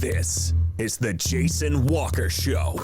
This is the Jason Walker Show.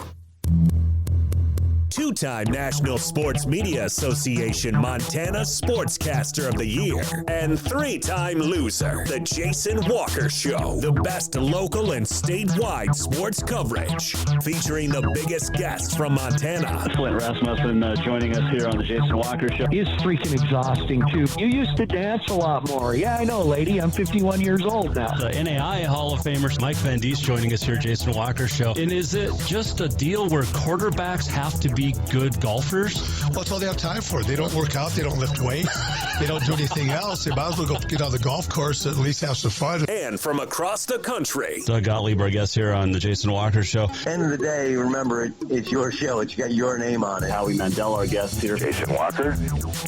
Two-time National Sports Media Association Montana Sportscaster of the Year and three-time loser, the Jason Walker Show. The best local and statewide sports coverage, featuring the biggest guests from Montana. Flint Rasmussen joining us here on the Jason Walker Show. He's freaking exhausting, too. You used to dance a lot more. Yeah, I know, lady. I'm 51 years old now. The NAI Hall of Famer Mike Van Diest joining us here, Jason Walker Show. And is it just a deal where quarterbacks have to be good golfers? Well, that's all they have time for. They don't work out. They don't lift weights. They don't do anything else. They might as well go get on the golf course and at least have some fun. And from across the country, Doug Gottlieb, our guest here on the Jason Walker Show. End of the day, remember, it's your show. It's got your name on it. Howie Mandel, our guest here. Jason Walker,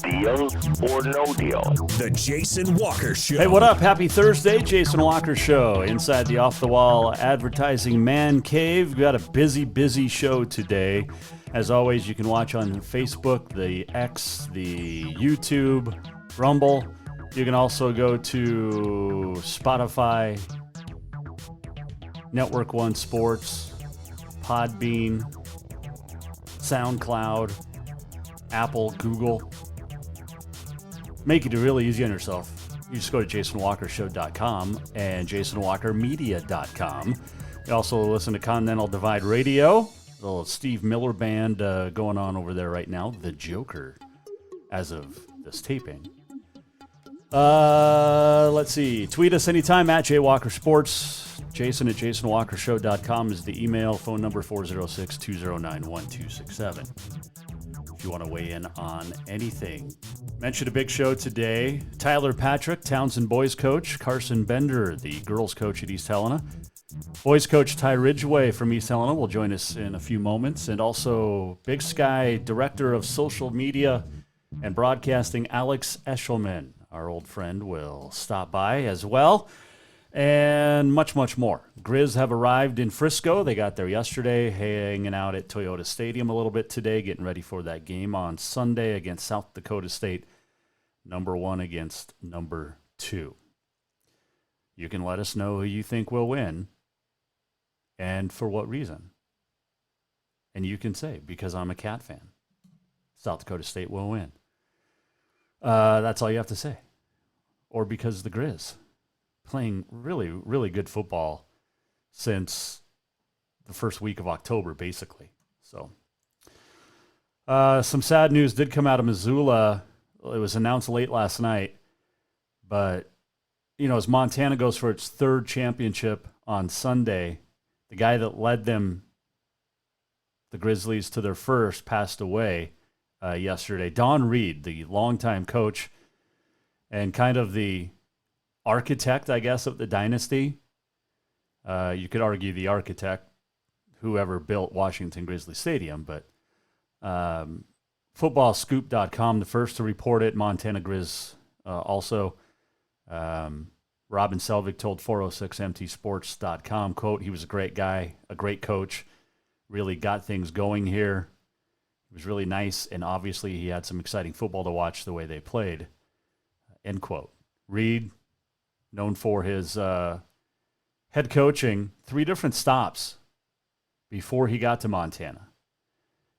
deal or no deal? the Jason Walker Show. Hey, what up? Happy Thursday, Jason Walker Show. Inside the Off-the-Wall Advertising Man Cave. We've got a busy show today. As always, you can watch on Facebook, the X, the YouTube, Rumble. You can also go to Spotify, Network One Sports, Podbean, SoundCloud, Apple, Google. Make it really easy on yourself. You just go to jasonwalkershow.com and jasonwalkermedia.com. You also listen to Continental Divide Radio. Little Steve Miller Band going on over there right now. The Joker, as of this taping. Let's see. Tweet us anytime at JWalkerSports. Jason at jasonwalkershow.com is the email. Phone number 406-209-1267. If you want to weigh in on anything. Mentioned a big show today. Tyler Patrick, Townsend boys coach. Carson Bender, the girls coach at East Helena. Boys coach Ty Ridgeway from East Helena will join us in a few moments. And also Big Sky Director of Social Media and Broadcasting, Alex Eschelman, our old friend, will stop by as well. And much more. Griz have arrived in Frisco. They got there yesterday, hanging out at Toyota Stadium a little bit today, getting ready for that game on Sunday against South Dakota State, number 1 against number 2. You can let us know who you think will win and for what reason. And you can say, because I'm a Cat fan, South Dakota State will win. That's all you have to say. Or because the Griz playing really good football since the first week of October, basically. So, some sad news did come out of Missoula. It was announced late last night, but as Montana goes for its third championship on Sunday, the guy that led them, the Grizzlies, to their first, passed away yesterday. Don Reed, the longtime coach and kind of the architect, I guess, of the dynasty. You could argue the architect, whoever built Washington Grizzly Stadium, but footballscoop.com, the first to report it. Montana Griz also. Robin Selvig told 406mtsports.com, quote, he was a great guy, a great coach, really got things going here. It was really nice, and obviously he had some exciting football to watch the way they played, end quote. Reed, known for his head coaching, 3 different stops before he got to Montana.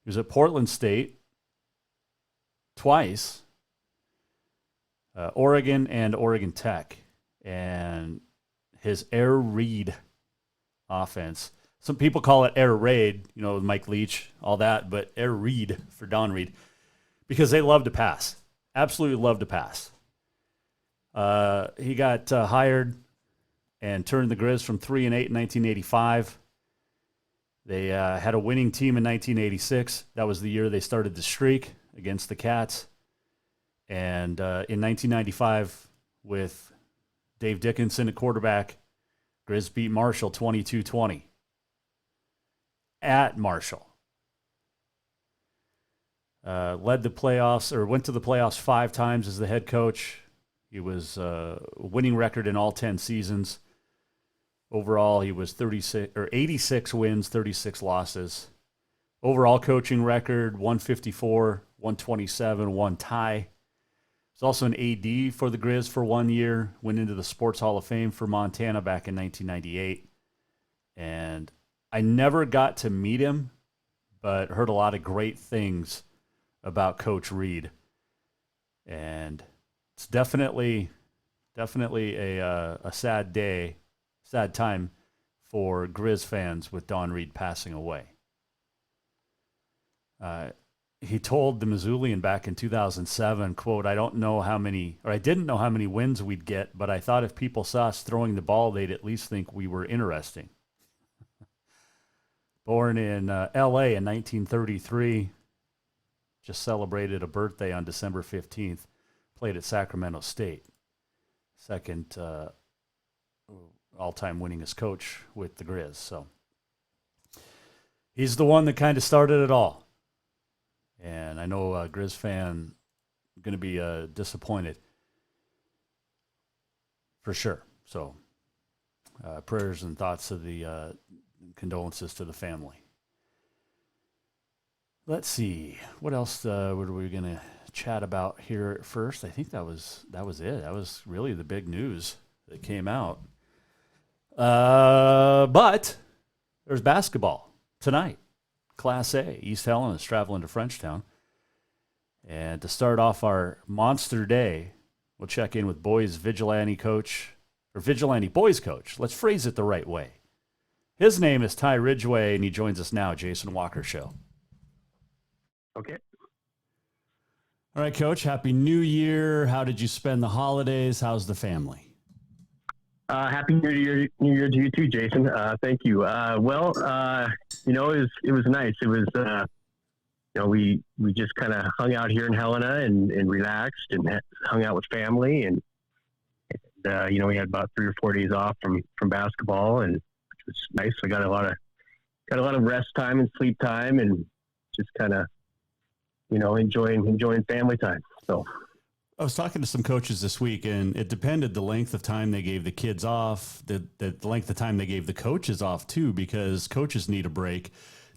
He was at Portland State twice, Oregon and Oregon Tech, and his air read offense. Some people call it air raid, with Mike Leach, all that, but air read for Don Reed, because they love to pass, absolutely love to pass. He got hired and turned the Griz from 3-8 in 1985. They had a winning team in 1986. That was the year they started the streak against the Cats. And in 1995, with Dave Dickinson at quarterback, Griz beat Marshall 22-20 at Marshall. Led the playoffs, or went to the playoffs 5 times as the head coach. He was winning record in all 10 seasons. Overall, he was 86 wins, 36 losses. Overall coaching record, 154, 127, 1 tie. He's also an AD for the Griz for 1 year. Went into the Sports Hall of Fame for Montana back in 1998. And I never got to meet him, but heard a lot of great things about Coach Reed. And it's definitely a sad day, sad time for Griz fans with Don Reed passing away. He told the Missoulian back in 2007, quote, I didn't know how many wins we'd get, but I thought if people saw us throwing the ball, they'd at least think we were interesting. Born in L.A. in 1933, just celebrated a birthday on December 15th, played at Sacramento State. Second all-time winningest coach with the Griz. So he's the one that kind of started it all. And I know a Griz fan going to be disappointed for sure. So prayers and thoughts of the condolences to the family. Let's see. What else were we going to chat about here at first? I think that was it. That was really the big news that came out. But there's basketball tonight. Class A. East Helena is traveling to Frenchtown. And to start off our monster day, we'll check in with boys vigilante boys coach. Let's phrase it the right way. His name is Ty Ridgeway, and he joins us now, Jason Walker Show. Okay. All right, Coach. Happy New Year. How did you spend the holidays? How's the family? Happy New Year to you too, Jason. Thank you. It was nice. It was, we just kind of hung out here in Helena and relaxed and hung out with family. And we had about 3 or 4 days off from basketball, and which was nice. We got a lot of rest time and sleep time, and just kind of, enjoying family time. So I was talking to some coaches this week, and it depended the length of time they gave the kids off, the length of time they gave the coaches off too, because coaches need a break.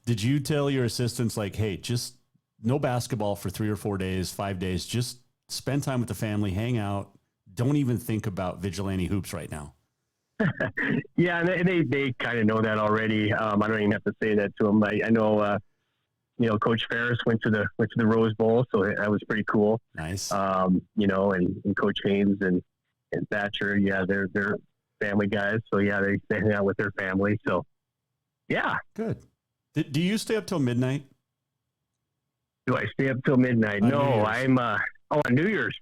Did you tell your assistants, like, hey, just no basketball for 3 or 4 days, 5 days, just spend time with the family, hang out, don't even think about vigilante hoops right now? Yeah, and they kind of know that already. I don't even have to say that to them. I know, Coach Ferris went to the Rose Bowl, so that was pretty cool. Nice. And Coach Haynes and Thatcher, yeah, they're family guys. So yeah, they hang out with their family. So yeah. Good. Do you stay up till midnight? Do I stay up till midnight? No, I'm on New Year's.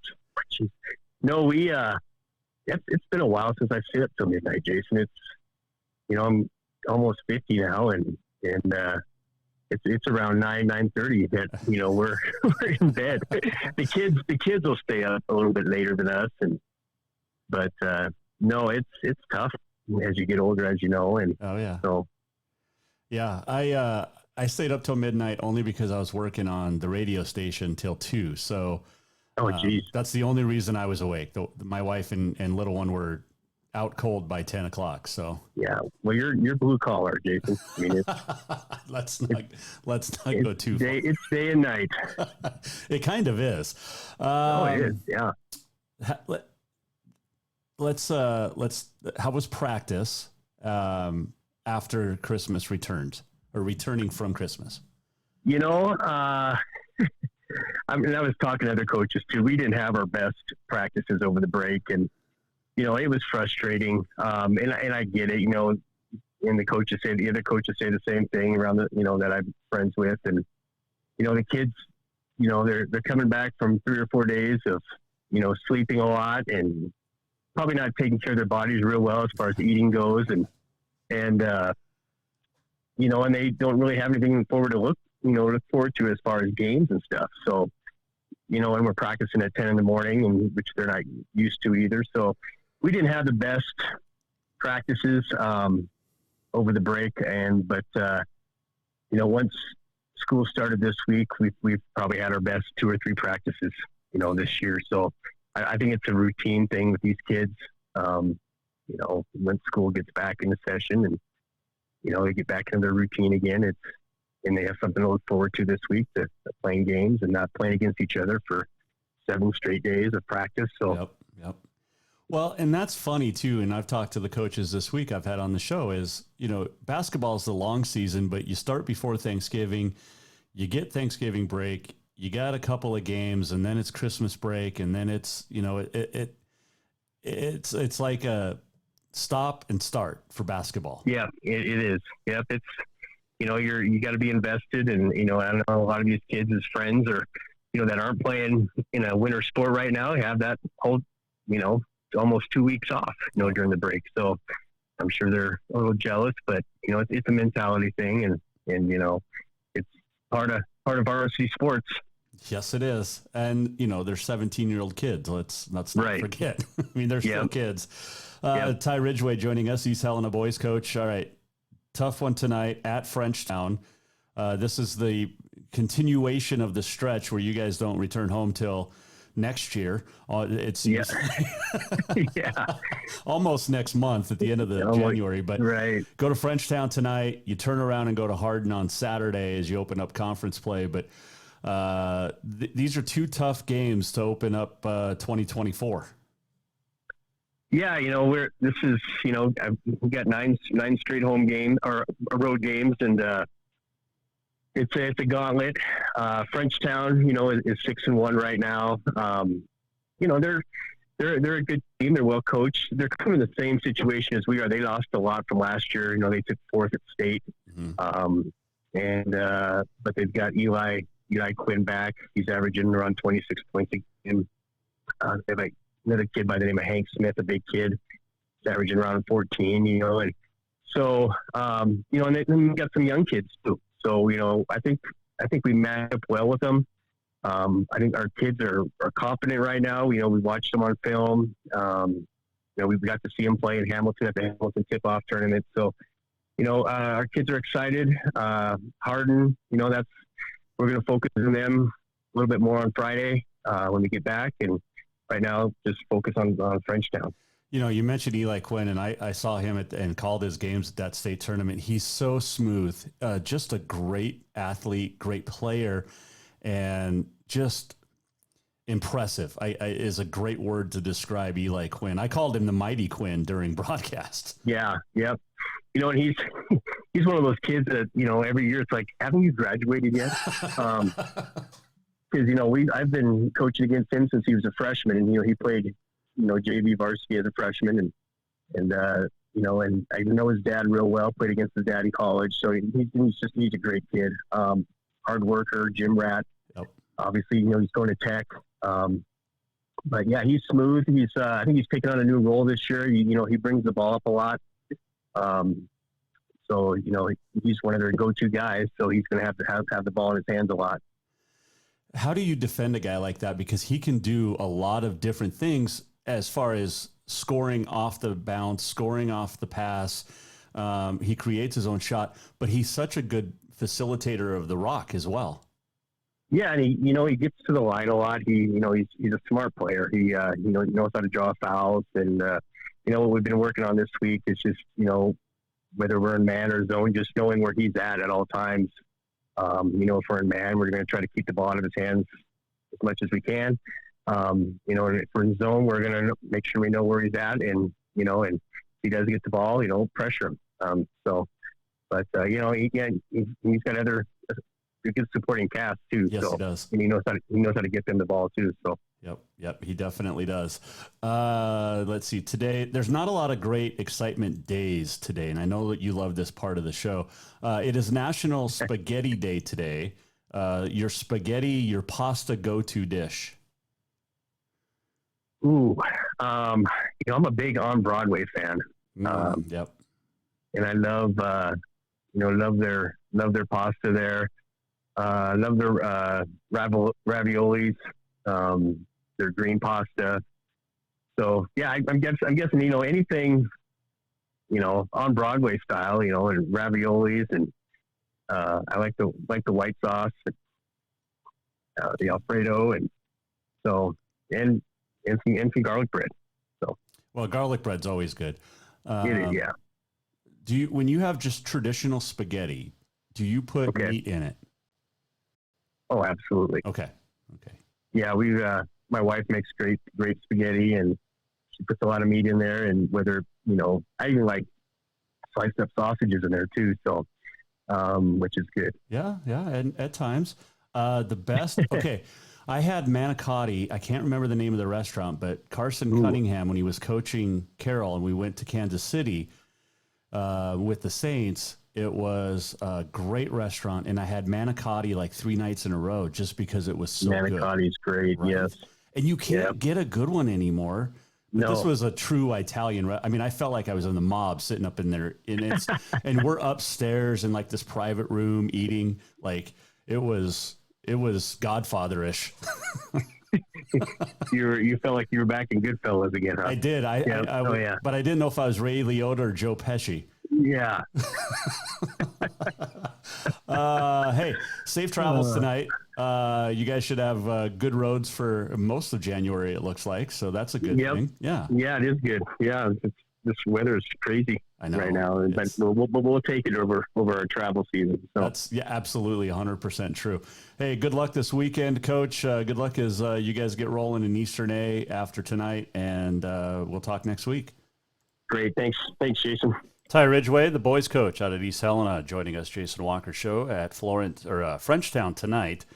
No, it's been a while since I've stayed up till midnight, Jason. It's, I'm almost 50 now, and it's around 9:30 that we're in bed. The kids will stay up a little bit later than us, but no, it's tough as you get older, as you know. And oh yeah, so yeah, I stayed up till midnight only because I was working on the radio station till 2. So geez, that's the only reason I was awake. My wife and little one were out cold by 10 o'clock. So yeah, well, you're blue collar, Jason. I mean, let's not go too far. It's day and night. It kind of is. It is. Yeah. Let's. How was practice after Christmas returning from Christmas? I was talking to other coaches too. We didn't have our best practices over the break, and it was frustrating. And I get it. And the other coaches say the same thing around that I'm friends with, and the kids, they're coming back from 3 or 4 days of sleeping a lot and probably not taking care of their bodies real well as far as eating goes, and they don't really have anything to look forward to as far as games and stuff. So, and we're practicing at 10 in the morning, and which they're not used to either. So we didn't have the best practices over the break, but once school started this week, we've probably had our best 2 or 3 practices, this year. So I think it's a routine thing with these kids. When school gets back into session and they get back into their routine again, and they have something to look forward to this week, to playing games and not playing against each other for 7 straight days of practice. So yep. Well, and that's funny too. And I've talked to the coaches this week I've had on the show is, basketball is the long season, but you start before Thanksgiving, you get Thanksgiving break, you got a couple of games, and then it's Christmas break. And then it's, it's like a stop and start for basketball. Yeah, it is. Yep. It's, you got to be invested. And, I know a lot of these kids as friends or, that aren't playing in a winter sport right now have that whole, almost 2 weeks off, during the break. So I'm sure they're a little jealous, but it's a mentality thing, and it's part of varsity sports. Yes, it is. And they're 17-year-old kids. Let's not forget. I mean, they're still kids. Ty Ridgeway joining us, East Helena boys coach. All right, tough one tonight at Frenchtown. This is the continuation of the stretch where you guys don't return home till next year. It seems almost next month at the end of the January, but go to Frenchtown tonight. You turn around and go to Hardin on Saturday as you open up conference play. But these are two tough games to open up 2024. Yeah, we've got nine straight home games or road games, and it's a gauntlet. Frenchtown, is 6-1 right now. They're a good team. They're well coached. They're kind of in the same situation as we are. They lost a lot from last year. They took fourth at state, but they've got Eli Quinn back. He's averaging around 26 points a game. They have another kid by the name of Hank Smith, a big kid. He's averaging around 14. And so and then we got some young kids too. So, I think we match up well with them. I think our kids are confident right now. We watched them on film. We've got to see them play in Hamilton at the Hamilton tip-off tournament. So, our kids are excited. Hardin, we're going to focus on them a little bit more on Friday when we get back. And right now, just focus on Frenchtown. You mentioned Eli Quinn, and I saw him and called his games at that state tournament. He's so smooth, just a great athlete, great player, and just impressive. Is a great word to describe Eli Quinn. I called him the Mighty Quinn during broadcast. Yeah, yep. And he's one of those kids that every year it's like, haven't you graduated yet? Because I've been coaching against him since he was a freshman, and he played JV varsity as a freshman, and I know his dad real well, played against his dad in college. So he's a great kid. Hard worker, gym rat. Yep. Obviously, he's going to Tech. But yeah, he's smooth. I think he's taking on a new role this year. He brings the ball up a lot. So, he's one of their go-to guys. So he's going to have the ball in his hands a lot. How do you defend a guy like that? Because he can do a lot of different things as far as scoring off the bounce, scoring off the pass. He creates his own shot, but he's such a good facilitator of the rock as well. Yeah, and he gets to the line a lot. He's a smart player. He knows how to draw fouls, and what we've been working on this week is just whether we're in man or zone, just knowing where he's at all times. If we're in man, we're going to try to keep the ball out of his hands as much as we can. And if we're in zone, we're going to make sure we know where he's at, and and if he does get the ball, pressure him. He's got other good supporting cast too. Yes, he does. And he knows how to get them the ball too. So. Yep, he definitely does. Let's see. Today, there's not a lot of great excitement days today, and I know that you love this part of the show. It is National Spaghetti Day today. Your pasta go-to dish. Ooh, I'm a big On Broadway fan. Yep. And I love their pasta there. Love their raviolis. Their green pasta. So yeah, I'm guessing anything on Broadway style, and raviolis, and I like the white sauce, the Alfredo, and so and some garlic bread. So well, garlic bread's always good. It is, yeah. When you have just traditional spaghetti, do you put meat in it? Oh, absolutely. Okay. Yeah, my wife makes great spaghetti, and She puts a lot of meat in there, and whether, I even like sliced up sausages in there too. So, which is good. Yeah. And at times, the best, okay. I had manicotti. I can't remember the name of the restaurant, but Carson Cunningham, when he was coaching Carroll and we went to Kansas City with the Saints, it was a great restaurant. And I had manicotti like 3 nights in a row just because it was so good. Manicotti's great. Right? Yes. And you can't get a good one anymore. But No. This was a true Italian. I mean, I felt like I was in the mob sitting up in there, and we're upstairs in like this private room eating. Like it was Godfather-ish. You felt like you were back in Goodfellas again, huh? I did. But I didn't know if I was Ray Liotta or Joe Pesci. Yeah. Hey, safe travels tonight. You guys should have good roads for most of January, it looks like. So that's a good thing. Yeah. Yeah, it is good. Yeah, this weather is crazy right now, but we'll take it over our travel season. So that's absolutely 100% true. Hey, good luck this weekend, Coach. Good luck as you guys get rolling in Eastern A after tonight, and we'll talk next week. Great. Thanks, Jason. Ty Ridgeway, the boys coach out at East Helena, joining us, Jason Walker Show at Frenchtown tonight,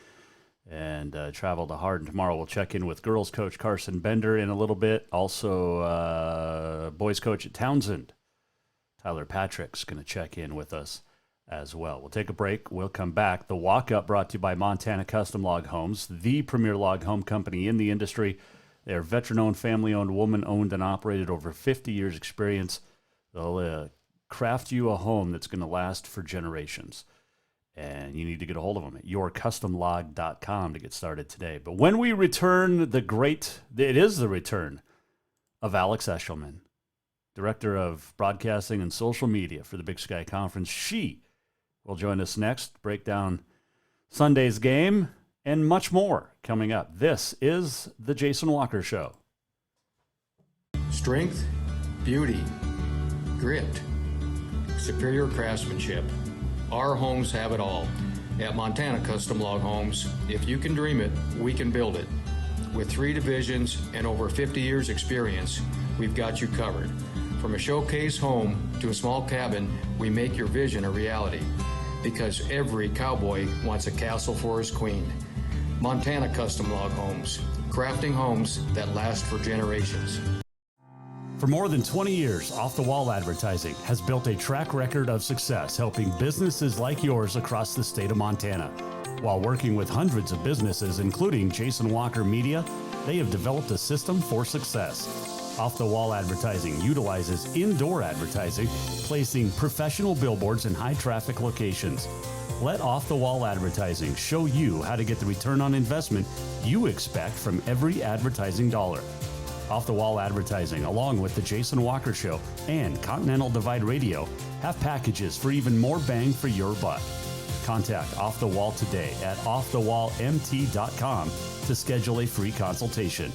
and travel to Hardin tomorrow. We'll check in with girls coach Carson Bender in a little bit. Also, boys coach at Townsend, Tyler Patrick's going to check in with us as well. We'll take a break. We'll come back. The walk-up brought to you by Montana Custom Log Homes, the premier log home company in the industry. They are veteran-owned, family-owned, woman-owned, and operated, over 50 years experience. They'll craft you a home that's going to last for generations. And you need to get a hold of them at yourcustomlog.com to get started today. But when we return, it is the return of Alex Eschelman, Director of Broadcasting and Social Media for the Big Sky Conference. She will join us next, break down Sunday's game, and much more coming up. This is The Jason Walker Show. Strength, beauty, grit, superior craftsmanship. Our homes have it all. At Montana Custom Log Homes, if you can dream it, we can build it. With 3 divisions and over 50 years experience, we've got you covered. From a showcase home to a small cabin, we make your vision a reality. Because every cowboy wants a castle for his queen. Montana Custom Log Homes, crafting homes that last for generations. For more than 20 years, Off-the-Wall Advertising has built a track record of success helping businesses like yours across the state of Montana. While working with hundreds of businesses, including Jason Walker Media, they have developed a system for success. Off-the-Wall Advertising utilizes indoor advertising, placing professional billboards in high-traffic locations. Let Off-the-Wall Advertising show you how to get the return on investment you expect from every advertising dollar. Off-the-Wall Advertising, along with The Jason Walker Show and Continental Divide Radio, have packages for even more bang for your buck. Contact Off the Wall today at offthewallmt.com to schedule a free consultation.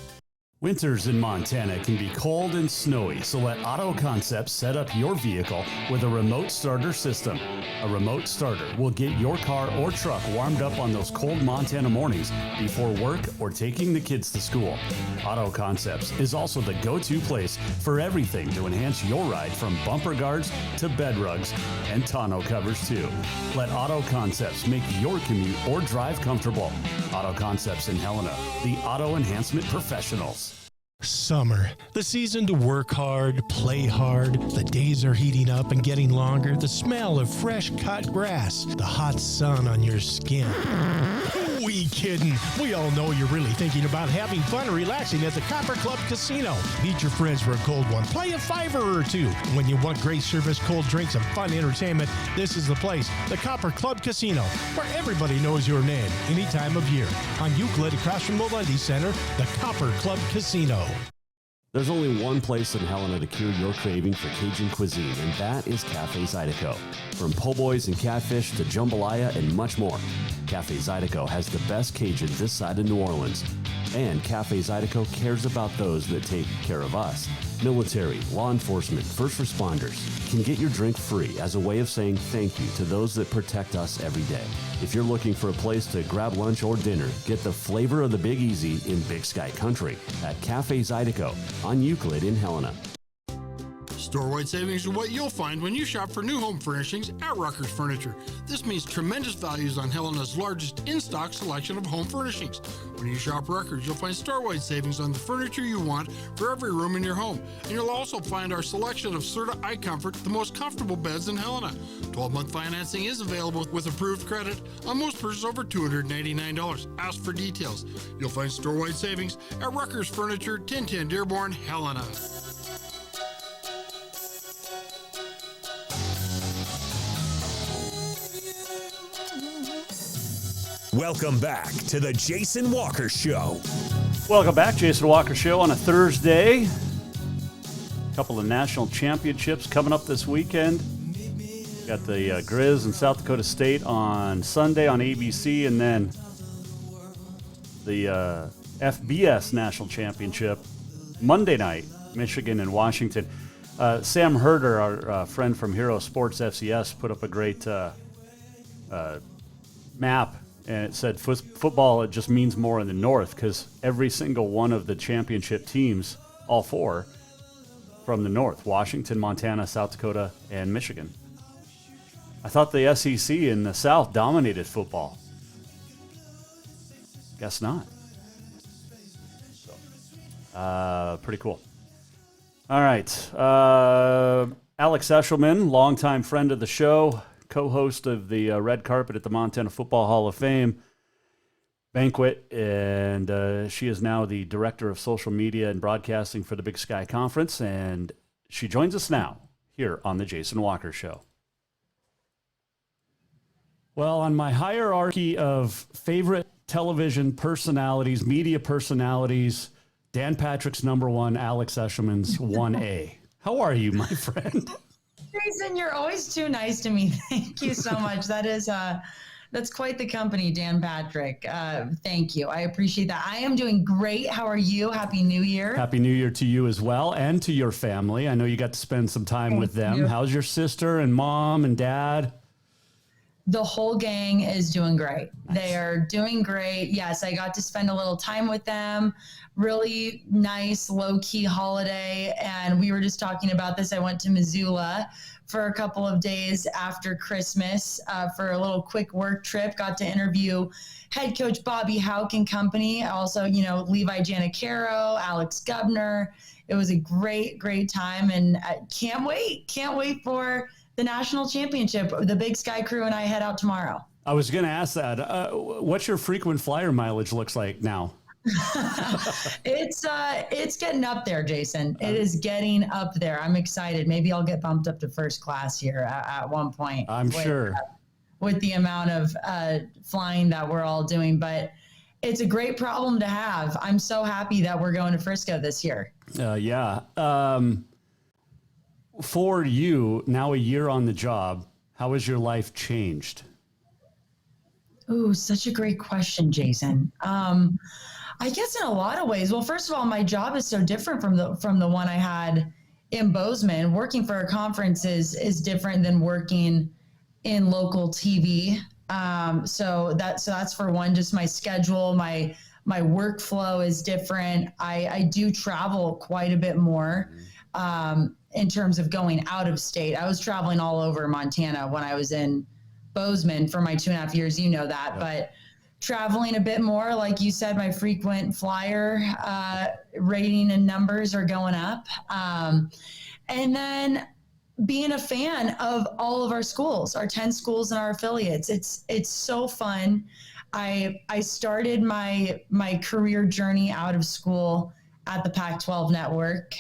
Winters in Montana can be cold and snowy, so let Auto Concepts set up your vehicle with a remote starter system. A remote starter will get your car or truck warmed up on those cold Montana mornings before work or taking the kids to school. Auto Concepts is also the go-to place for everything to enhance your ride, from bumper guards to bed rugs and tonneau covers too. Let Auto Concepts make your commute or drive comfortable. Auto Concepts in Helena, the auto enhancement professionals. Summer, the season to work hard, play hard. The days are heating up and getting longer. The smell of fresh cut grass, the hot sun on your skin. Who we kidding? We all know you're really thinking about having fun and relaxing at the Copper Club Casino. Meet your friends for a cold one. Play a $5 or $2. When you want great service, cold drinks, and fun entertainment, this is the place. The Copper Club Casino, where everybody knows your name any time of year. On Euclid, across from Molendi Center, the Copper Club Casino. There's only one place in Helena to cure your craving for Cajun cuisine, and that is Cafe Zydeco. From po' boys and catfish to jambalaya and much more, Cafe Zydeco has the best Cajun this side of New Orleans. And Cafe Zydeco cares about those that take care of us. military, law enforcement, first responders can get your drink free as a way of saying thank you to those that protect us every day. If you're looking for a place to grab lunch or dinner, get the flavor of the Big Easy in Big Sky Country at Cafe Zydeco on Euclid in Helena. Store-wide savings are what you'll find when you shop for new home furnishings at Rucker's Furniture. This means tremendous values on Helena's largest in-stock selection of home furnishings. When you shop Rucker's, you'll find store-wide savings on the furniture you want for every room in your home. And you'll also find our selection of Serta iComfort, the most comfortable beds in Helena. 12-month financing is available with approved credit on most purchases over $289. Ask for details. You'll find store-wide savings at Rucker's Furniture, 1010 Dearborn, Helena. Welcome back to the Jason Walker Show. Welcome back, Jason Walker Show on a Thursday. A couple of national championships coming up this weekend. Got the Griz and South Dakota State on Sunday on ABC, and then the FBS National Championship Monday night, Michigan and Washington. Sam Herder, our friend from Hero Sports FCS, put up a great map. And it said football, it just means more in the North because every single one of the championship teams, all four, from the North, Washington, Montana, South Dakota, and Michigan. I thought the SEC in the South dominated football. Guess not. So, pretty cool. All right. Alex Eschelman, longtime friend of the show, co-host of the red carpet at the Montana Football Hall of Fame banquet, and she is now the director of social media and broadcasting for the Big Sky Conference, and she joins us now here on the Jason Walker Show. Well, on my hierarchy of favorite television personalities, media personalities, Dan Patrick's number one, Alex Eschelman's 1A. How are you, my friend? Jason, you're always too nice to me. Thank you so much. That's quite the company, Dan Patrick. Thank you. I appreciate that. I am doing great. How are you? Happy New Year. Happy New Year to you as well, and to your family. I know you got to spend some time with them. You. How's your sister and mom and dad? The whole gang is doing great. Nice. They are doing great. Yes, I got to spend a little time with them. Really nice, low-key holiday. And we were just talking about this. I went to Missoula for a couple of days after Christmas for a little quick work trip. Got to interview head coach Bobby Houck and company. Also, Levi Janicaro, Alex Gubner. It was a great, great time. And I can't wait for the national championship. The Big Sky crew and I head out tomorrow. I was going to ask that. What's your frequent flyer mileage looks like now? It's getting up there, Jason. It is getting up there. I'm excited. Maybe I'll get bumped up to first class here at one point. I'm sure. With the amount of flying that we're all doing, but it's a great problem to have. I'm so happy that we're going to Frisco this year. Yeah. For you, now a year on the job, how has your life changed? Ooh, such a great question, Jason. I guess in a lot of ways. Well, first of all, my job is so different from the one I had in Bozeman. Working for a conference is different than working in local TV. So that's for one. Just my schedule, my workflow is different. I do travel quite a bit more. In terms of going out of state. I was traveling all over Montana when I was in Bozeman for my 2.5 years, that, but traveling a bit more, like you said, my frequent flyer rating and numbers are going up. And then being a fan of all of our schools, our 10 schools and our affiliates. It's so fun. I started my career journey out of school at the Pac-12 network,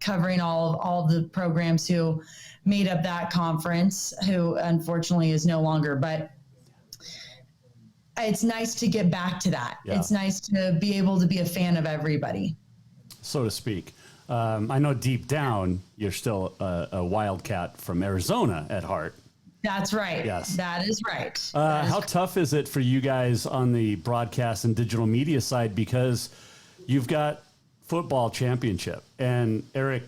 covering all the programs who made up that conference, who unfortunately is no longer, but it's nice to get back to that. Yeah. It's nice to be able to be a fan of everybody. So to speak. I know deep down, you're still a Wildcat from Arizona at heart. That's right. Yes. That is right. How tough is it for you guys on the broadcast and digital media side? Because you've got football championship. And Eric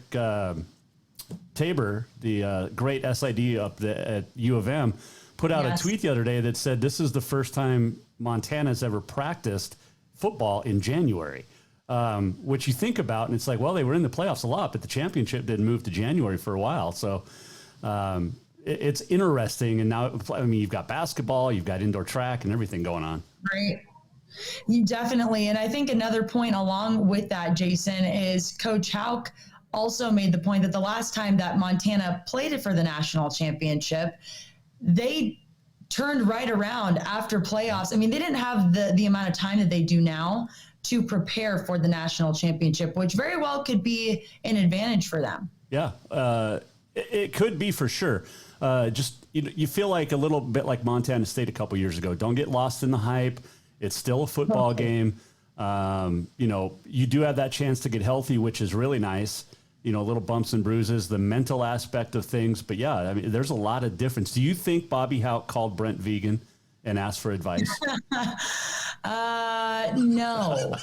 Tabor, the great SID up at U of M, put out a tweet the other day that said this is the first time Montana's ever practiced football in January, which you think about, and it's like, well, they were in the playoffs a lot, but the championship didn't move to January for a while. So it's interesting. And now, I mean, you've got basketball, you've got indoor track and everything going on. Right. You definitely. And I think another point along with that, Jason, is Coach Houck also made the point that the last time that Montana played it for the national championship, they turned right around after playoffs. I mean, they didn't have the amount of time that they do now to prepare for the national championship, which very well could be an advantage for them. Yeah, it could be for sure. Just you feel like a little bit like Montana State a couple years ago. Don't get lost in the hype. It's still a football game. You do have that chance to get healthy, which is really nice. Little bumps and bruises, the mental aspect of things. But yeah, I mean, there's a lot of difference. Do you think Bobby Houck called Brent vegan and asked for advice? No,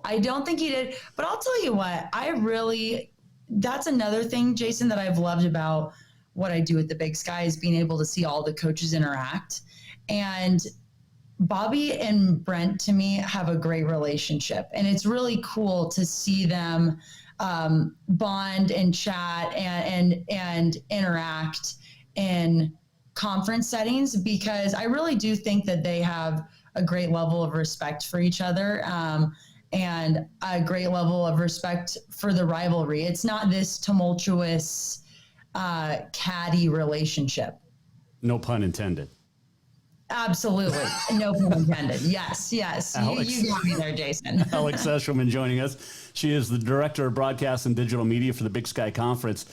I don't think he did. But I'll tell you what, that's another thing, Jason, that I've loved about what I do at the Big Sky is being able to see all the coaches interact. And Bobby and Brent, to me, have a great relationship. And it's really cool to see them bond and chat and interact in conference settings, because I really do think that they have a great level of respect for each other and a great level of respect for the rivalry. It's not this tumultuous, catty relationship. No pun intended. Absolutely. No pun intended. Yes. You got me there, Jason. Alex Eschelman joining us. She is the Director of Broadcast and Digital Media for the Big Sky Conference.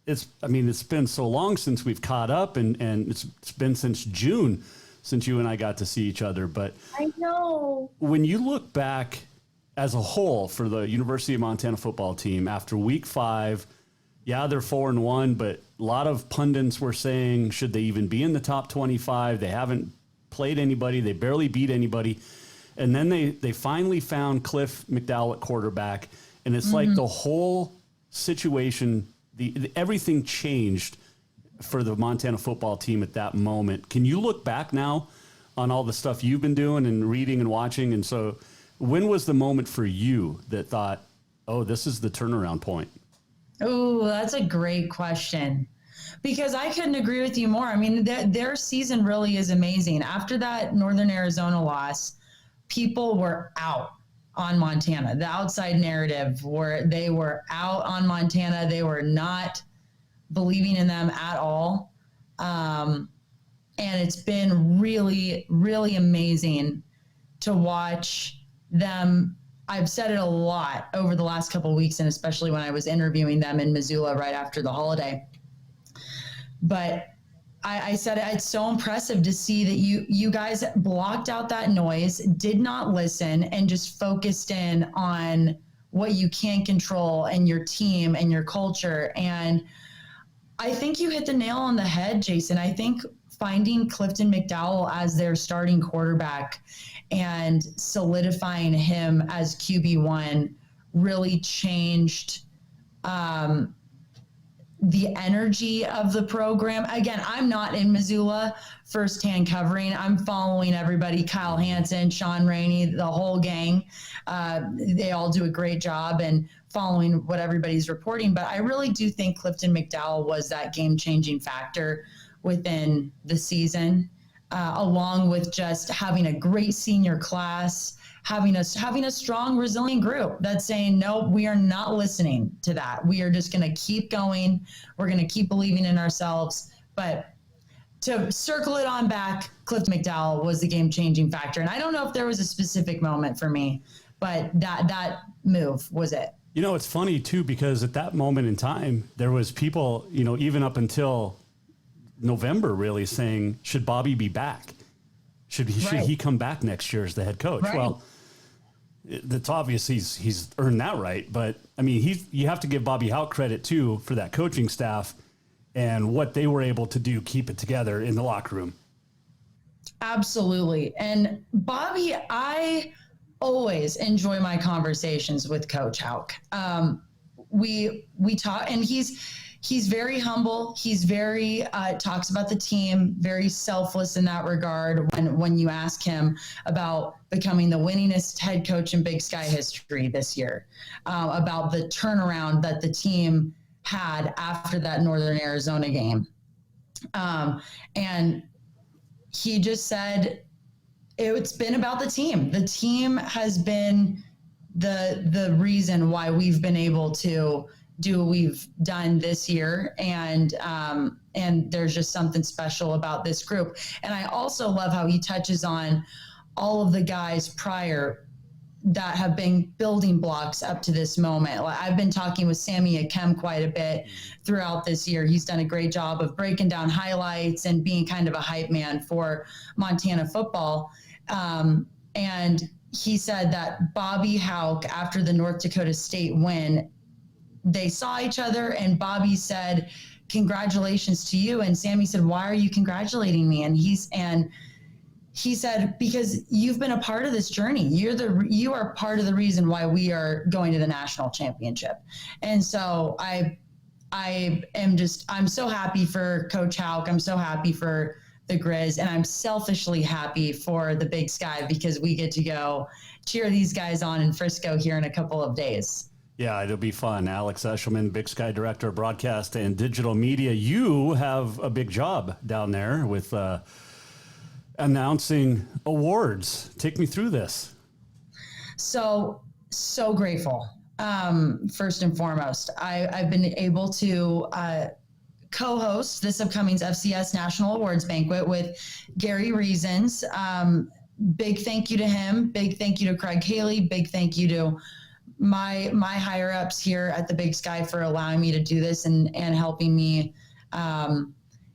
It's been so long since we've caught up, and it's been since June since you and I got to see each other. But I know. When you look back as a whole for the University of Montana football team after week 5, yeah, they're 4-1, but a lot of pundits were saying, should they even be in the top 25? They haven't played anybody. They barely beat anybody. And then they finally found Cliff McDowell at quarterback. And it's like the whole situation, everything changed for the Montana football team at that moment. Can you look back now on all the stuff you've been doing and reading and watching? And so when was the moment for you that thought, oh, this is the turnaround point? Oh, that's a great question, because I couldn't agree with you more. I mean, their season really is amazing. After that Northern Arizona loss, people were out on Montana. The outside narrative they were out on Montana. They were not believing in them at all. And it's been really, really amazing to watch them. I've said it a lot over the last couple of weeks, and especially when I was interviewing them in Missoula right after the holiday. But I said it's so impressive to see that you guys blocked out that noise, did not listen, and just focused in on what you can control and your team and your culture. And I think you hit the nail on the head, Jason. I think finding Clifton McDowell as their starting quarterback and solidifying him as QB1 really changed the energy of the program. Again, I'm not in Missoula firsthand covering. I'm following everybody, Kyle Hansen, Sean Rainey, the whole gang. They all do a great job and following what everybody's reporting. But I really do think Clifton McDowell was that game-changing factor within the season, along with just having a great senior class, having a strong, resilient group that's saying, no, we are not listening to that. We are just going to keep going. We're going to keep believing in ourselves. But to circle it on back, Clifton McDowell was the game-changing factor. And I don't know if there was a specific moment for me, but that move was it. You know, it's funny, too, because at that moment in time, there was people, even up until November, really saying, should Bobby be back? Should he come back next year as the head coach? Right. Well, it's obvious he's earned that right. But, I mean, you have to give Bobby Houck credit, too, for that coaching staff and what they were able to do, keep it together in the locker room. Absolutely. And Bobby, I always enjoy my conversations with Coach Houck. We talk, and he's very humble. He's very talks about the team, very selfless in that regard. When you ask him about becoming the winningest head coach in Big Sky history this year, about the turnaround that the team had after that Northern Arizona game, and he just said it's been about the team. The team has been the reason why we've been able to do what we've done this year. And there's just something special about this group. And I also love how he touches on all of the guys prior that have been building blocks up to this moment. I've been talking with Sammy Akem quite a bit throughout this year. He's done a great job of breaking down highlights and being kind of a hype man for Montana football. And he said that Bobby Houck, after the North Dakota State win, they saw each other and Bobby said, "Congratulations to you." And Sammy said, "Why are you congratulating me?" And he said, "Because you've been a part of this journey. You are part of the reason why we are going to the national championship." And so I'm so happy for Coach Houck. I'm so happy for the Griz, and I'm selfishly happy for the Big Sky because we get to go cheer these guys on in Frisco here in a couple of days. Yeah, it'll be fun. Alex Eschelman, Big Sky Director of Broadcast and Digital Media. You have a big job down there with announcing awards. Take me through this. So grateful. First and foremost, I've been able to co-host this upcoming FCS National Awards Banquet with Gary Reasons. Big thank you to him. Big thank you to Craig Haley. Big thank you to my higher ups here at the Big Sky for allowing me to do this and helping me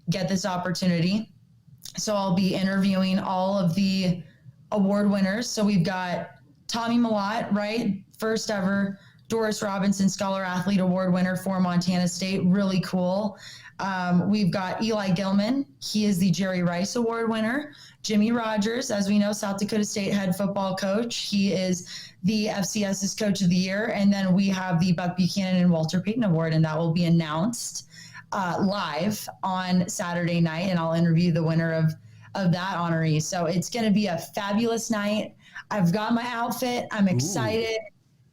get this opportunity. So I'll be interviewing all of the award winners. So we've got Tommy Malott, right? First ever Doris Robinson Scholar Athlete Award winner for Montana State. Really cool. We've got Eli Gilman. He is the Jerry Rice Award winner. Jimmy Rogers, as we know, South Dakota State head football coach. He is the FCS's Coach of the Year. And then we have the Buck Buchanan and Walter Payton Award, and that will be announced live on Saturday night. And I'll interview the winner of that honoree. So it's going to be a fabulous night. I've got my outfit. I'm excited.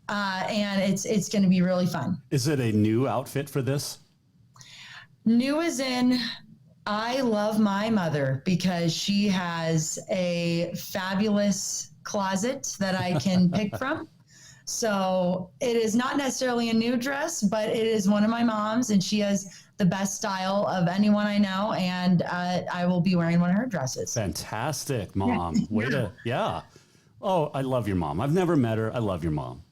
And it's going to be really fun. Is it a new outfit for this? New as in, I love my mother because she has a fabulous closet that I can pick from. So it is not necessarily a new dress, but it is one of my mom's, and she has the best style of anyone I know. And I will be wearing one of her dresses. Fantastic, Mom. Way to, yeah. Oh, I love your mom. I've never met her. I love your mom.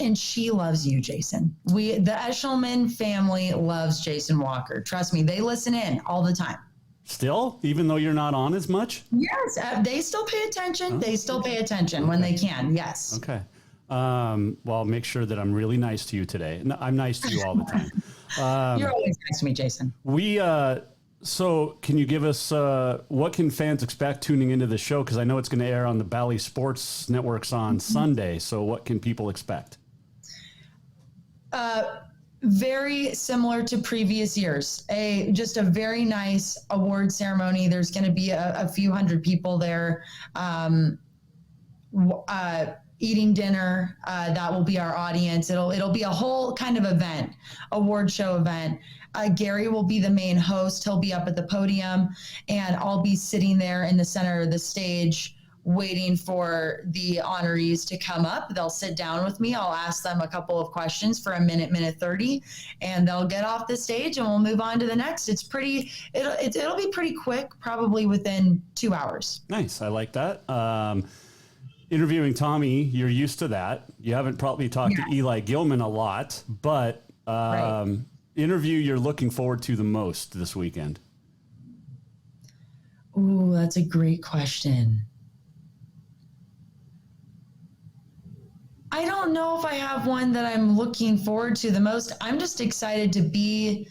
And she loves you, Jason. The Eschelman family loves Jason Walker. Trust me, they listen in all the time. Still, even though you're not on as much? Yes, they still pay attention. Oh, they still pay attention when they can. Yes. Okay. Well, I'll make sure that I'm really nice to you today. I'm nice to you all the time. You're always nice to me, Jason. So can you give us, what can fans expect tuning into the show? Because I know it's going to air on the Bally Sports Networks on Sunday. So what can people expect? Very similar to previous years. Just a very nice award ceremony. There's going to be a few hundred people there eating dinner. That will be our audience. It'll be a whole kind of event, award show event. Gary will be the main host. He'll be up at the podium, and I'll be sitting there in the center of the stage waiting for the honorees to come up. They'll sit down with me. I'll ask them a couple of questions for a minute 30, and they'll get off the stage and we'll move on to the next. It'll be pretty quick, probably within 2 hours. Nice. I like that. Interviewing Tommy, you're used to that. You haven't probably talked to Eli Gilman a lot, but right. Interview you're looking forward to the most this weekend? Ooh, that's a great question. I don't know if I have one that I'm looking forward to the most. I'm just excited to be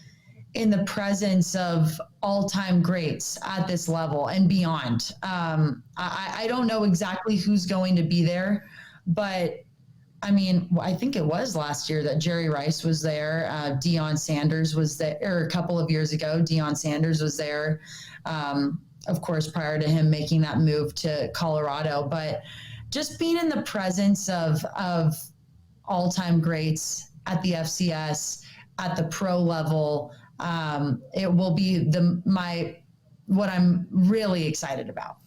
in the presence of all-time greats at this level and beyond. I don't know exactly who's going to be there, but I mean, I think it was last year that Jerry Rice was there. Deion Sanders was there, or a couple of years ago, Deion Sanders was there. Of course, prior to him making that move to Colorado, but just being in the presence of all-time greats at the FCS, at the pro level, it will be what I'm really excited about.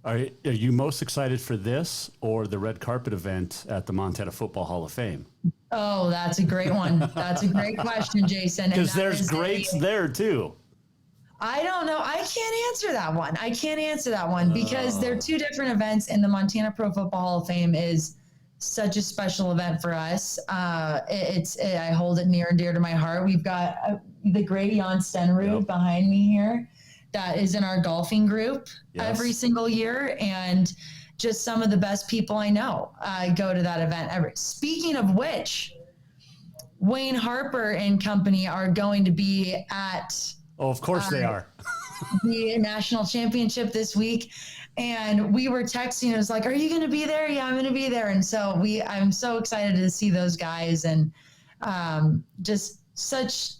Are you most excited for this or the red carpet event at the Montana Football Hall of Fame? Oh, that's a great one. That's a great question, Jason. Because there's greats there too. I don't know. I can't answer that one because they're two different events, and the Montana Pro Football Hall of Fame is such a special event for us. I hold it near and dear to my heart. We've got the great Jan Stenrud behind me here that is in our golfing group every single year, and just some of the best people I know go to that event ever. Speaking of which, Wayne Harper and company are going to be at Oh, of course they are. the national championship this week. And we were texting. It was like, are you going to be there? Yeah, I'm going to be there. And so I'm so excited to see those guys, and just such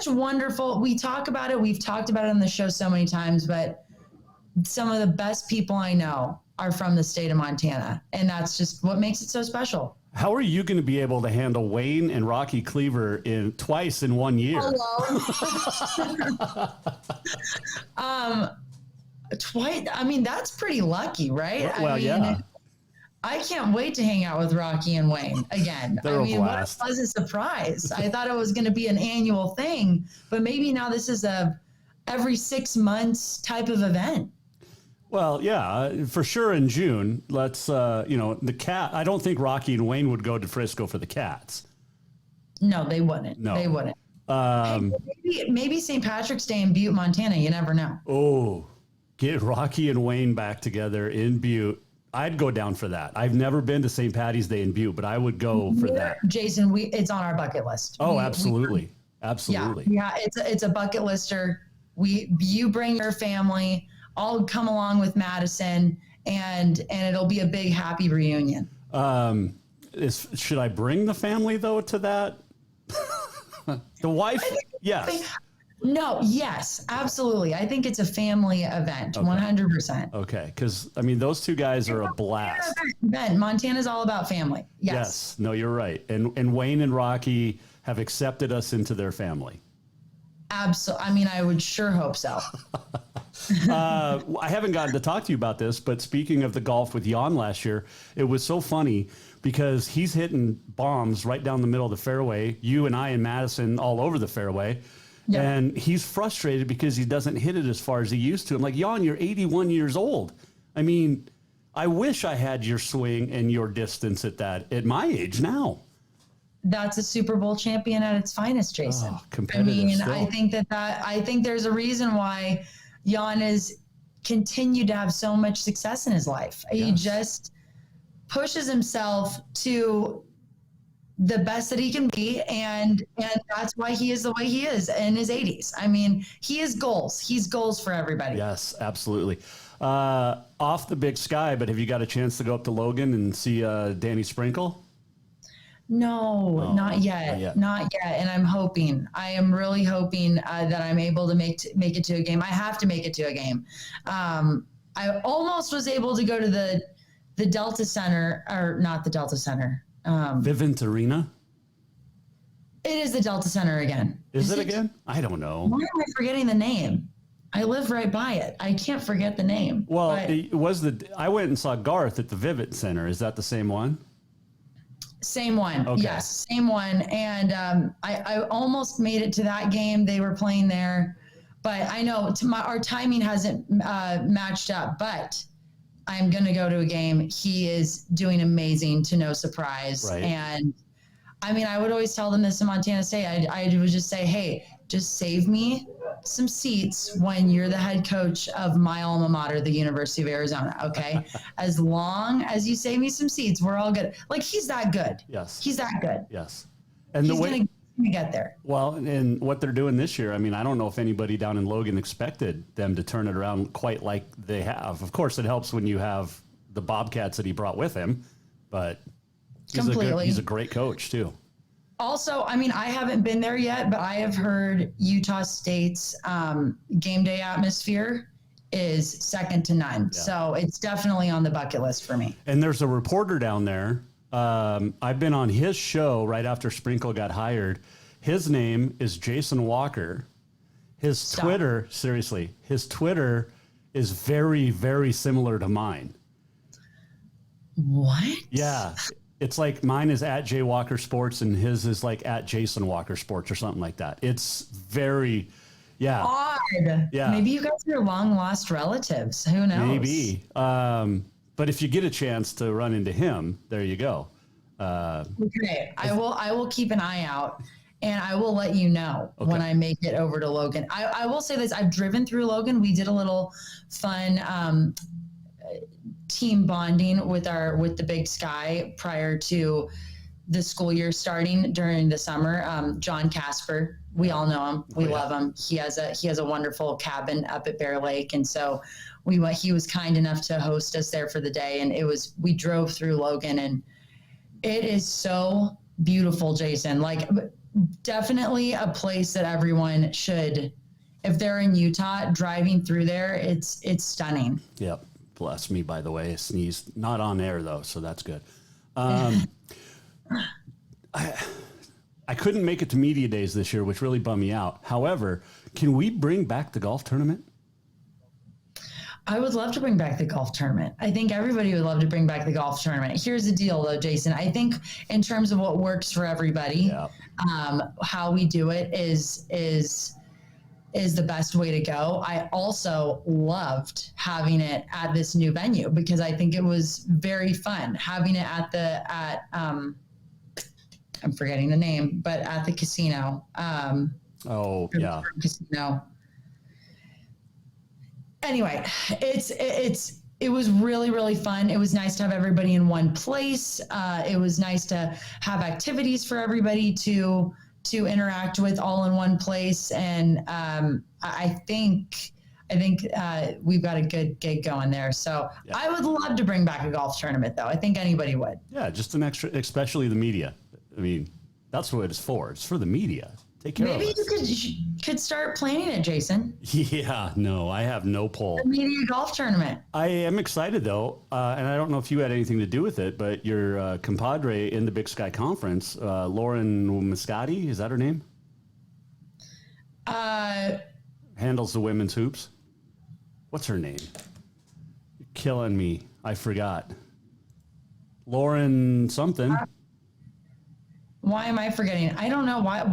wonderful. We talk about it. We've talked about it on the show so many times, but some of the best people I know are from the state of Montana. And that's just what makes it so special. How are you going to be able to handle Wayne and Rocky Cleaver twice in 1 year? Twice. I mean, that's pretty lucky, right? Well, yeah. I can't wait to hang out with Rocky and Wayne again. They're I mean, a what blast. a pleasant surprise. I thought it was going to be an annual thing, but maybe now this is a every 6 months type of event. Well, yeah, for sure in June. Let's, the cat. I don't think Rocky and Wayne would go to Frisco for the Cats. No, they wouldn't. No. They wouldn't. Maybe St. Patrick's Day in Butte, Montana. You never know. Oh, get Rocky and Wayne back together in Butte. I'd go down for that. I've never been to St. Patty's Day in Butte, but I would go for that. Jason, it's on our bucket list. Oh, absolutely. Absolutely. Yeah, it's a bucket lister. You bring your family. I'll come along with Madison, and it'll be a big, happy reunion. Should I bring the family, though, to that? The wife? Yes. No, yes, absolutely. I think it's a family event, Okay. 100%. Okay, because, I mean, those two guys are a blast. Ben, Montana's all about family. Yes. No, you're right. And Wayne and Rocky have accepted us into their family. Absolutely. I mean, I would sure hope so. I haven't gotten to talk to you about this, but speaking of the golf with Jan last year, it was so funny because he's hitting bombs right down the middle of the fairway. You and I and Madison all over the fairway. Yeah. And he's frustrated because he doesn't hit it as far as he used to. I'm like, Jan, you're 81 years old. I mean, I wish I had your swing and your distance at my age now. That's a Super Bowl champion at its finest, Jason. Oh, competitive. I mean, still. I think there's a reason why Jan has continued to have so much success in his life. Yes. He just pushes himself to the best that he can be, and that's why he is the way he is in his 80s. I mean, he is goals. He's goals for everybody. Yes, absolutely. Off the big sky, but have you got a chance to go up to Logan and see Danny Sprinkle? No, not yet. Not yet. And I am really hoping that I'm able to make it to a game. I have to make it to a game. I almost was able to go to the Delta Center, or not the Delta Center. Vivint Arena? It is the Delta Center again. Is it again? I don't know. Why am I forgetting the name? I live right by it. I can't forget the name. Well, it was I went and saw Garth at the Vivint Center. Is that the same one? Same one. Okay. Yes, same one. And I almost made it to that game. They were playing there. But I know our timing hasn't matched up. But I'm going to go to a game. He is doing amazing, to no surprise. Right. And, I mean, I would always tell them this in Montana State. I would just say, hey, just save me some seats when you're the head coach of my alma mater, the University of Arizona, okay? As long as you save me some seats, we're all good. Like, he's that good. Yes. He's that good. Yes. And he's going to give going to get there. Well, and what they're doing this year, I mean, I don't know if anybody down in Logan expected them to turn it around quite like they have. Of course, it helps when you have the Bobcats that he brought with him, but he's a great coach too. Also, I mean, I haven't been there yet, but I have heard Utah State's game day atmosphere is second to none. Yeah. So it's definitely on the bucket list for me. And there's a reporter down there. I've been on his show right after Sprinkle got hired. His name is Jason Walker. His Twitter is very, very similar to mine. What? Yeah. It's like mine is at Jay Walker Sports and his is like at Jason Walker Sports or something like that. It's very, odd. Yeah. Maybe you guys are long lost relatives. Who knows? Maybe. But if you get a chance to run into him, there you go. Okay. I will keep an eye out and I will let you know when I make it over to Logan. I will say this. I've driven through Logan. We did a little fun, team bonding with the Big Sky prior to the school year starting during the summer. John Casper, we all know him. We love him. He has a wonderful cabin up at Bear Lake. And so he was kind enough to host us there for the day. And we drove through Logan and it is so beautiful, Jason. Like definitely a place that everyone should, if they're in Utah, driving through there, it's stunning. Yep. Bless me, by the way. I sneezed. Not on air, though, so that's good. I couldn't make it to media days this year, which really bummed me out. However, can we bring back the golf tournament? I would love to bring back the golf tournament. I think everybody would love to bring back the golf tournament. Here's the deal, though, Jason. I think in terms of what works for everybody, how we do it is the best way to go. I also loved having it at this new venue because I think it was very fun having it at I'm forgetting the name, but at the casino. Casino. Anyway, it was really, really fun. It was nice to have everybody in one place. It was nice to have activities for everybody to interact with all in one place. And I think we've got a good gig going there. So I would love to bring back a golf tournament, though. I think anybody would. Yeah, just an extra, especially the media. I mean, that's what it's for. It's for the media. Take care of us. Maybe you could start planning it, Jason. Yeah, no, I have no pull. The media golf tournament. I am excited, though, and I don't know if you had anything to do with it, but your compadre in the Big Sky Conference, Lauren Muscati, is that her name? Handles the women's hoops. What's her name? You're killing me. I forgot. Lauren something. Why am I forgetting? I don't know. Why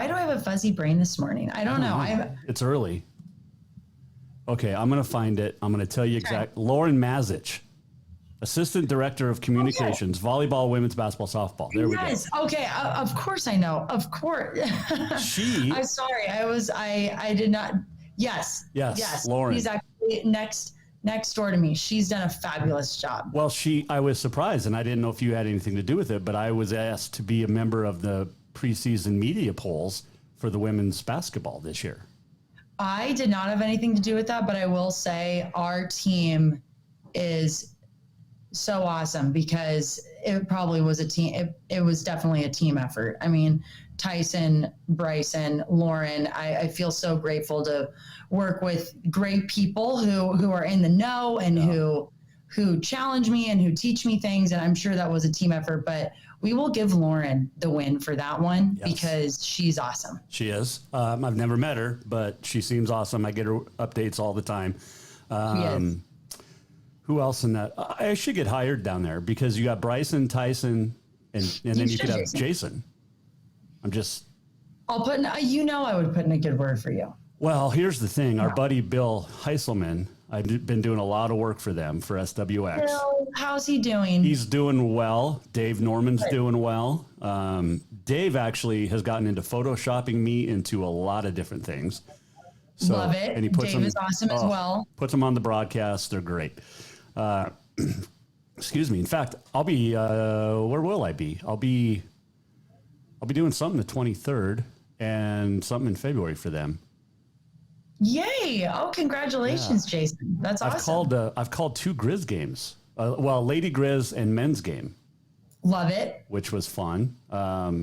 do I have a fuzzy brain this morning? I don't know. It's early. Okay, I'm going to find it. I'm going to tell you exactly. Lauren Mazich, Assistant Director of Communications, Volleyball, Women's Basketball, Softball. There we go. Yes. Okay. Of course I know. Of course. I'm sorry. I did not. Yes. Lauren. She's actually next door to me. She's done a fabulous job. Well, I was surprised, and I didn't know if you had anything to do with it, but I was asked to be a member of the preseason media polls for the women's basketball this year. I did not have anything to do with that, but I will say our team is so awesome because it probably was a team. It was definitely a team effort. I mean, Tyson, Bryson, Lauren, I feel so grateful to work with great people who are in the know and who challenge me and who teach me things. And I'm sure that was a team effort, but we will give Lauren the win for that one because she's awesome. She is. I've never met her, but she seems awesome. I get her updates all the time. Who else in that? I should get hired down there because you got Bryson, Tyson, and then you could have Jason. I'll put in, I would put in a good word for you. Well, here's the thing. Our buddy Bill Heisselman, I've been doing a lot of work for them for SWX. Bill, how's he doing? He's doing well. Dave Norman's doing well. Dave actually has gotten into photoshopping me into a lot of different things. So, love it. And he puts Dave is awesome as well. Puts them on the broadcast. They're great. Excuse me. In fact, I'll be, where will I be? I'll be I'll be doing something the 23rd and something in February for them. Yay! Oh, congratulations, Jason. That's awesome. I've called 2 Griz games. Lady Griz and men's game. Love it. Which was fun.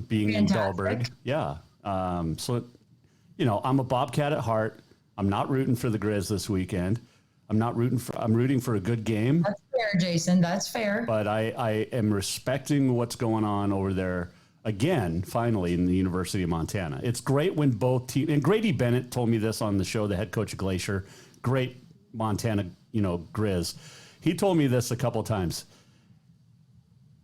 Being Fantastic. in Dahlberg. Yeah. So, I'm a Bobcat at heart. I'm not rooting for the Griz this weekend. I'm rooting for a good game. That's fair, Jason. That's fair. But I am respecting what's going on over there again, finally, in the University of Montana. It's great when both teams, and Grady Bennett told me this on the show, the head coach of Glacier, great Montana, Griz. He told me this a couple of times.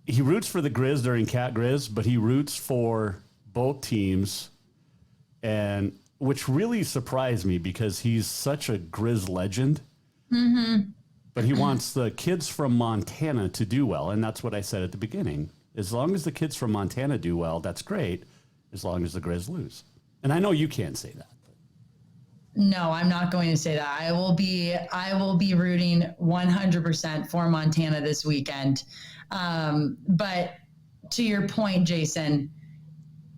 He roots for the Griz during Cat Griz, but he roots for both teams, and which really surprised me because he's such a Griz legend. Mm-hmm. But he wants the kids from Montana to do well, and that's what I said at the beginning. As long as the kids from Montana do well, that's great, as long as the Griz lose. And I know you can't say that. No, I'm not going to say that. I will be rooting 100% for Montana this weekend. But to your point, Jason,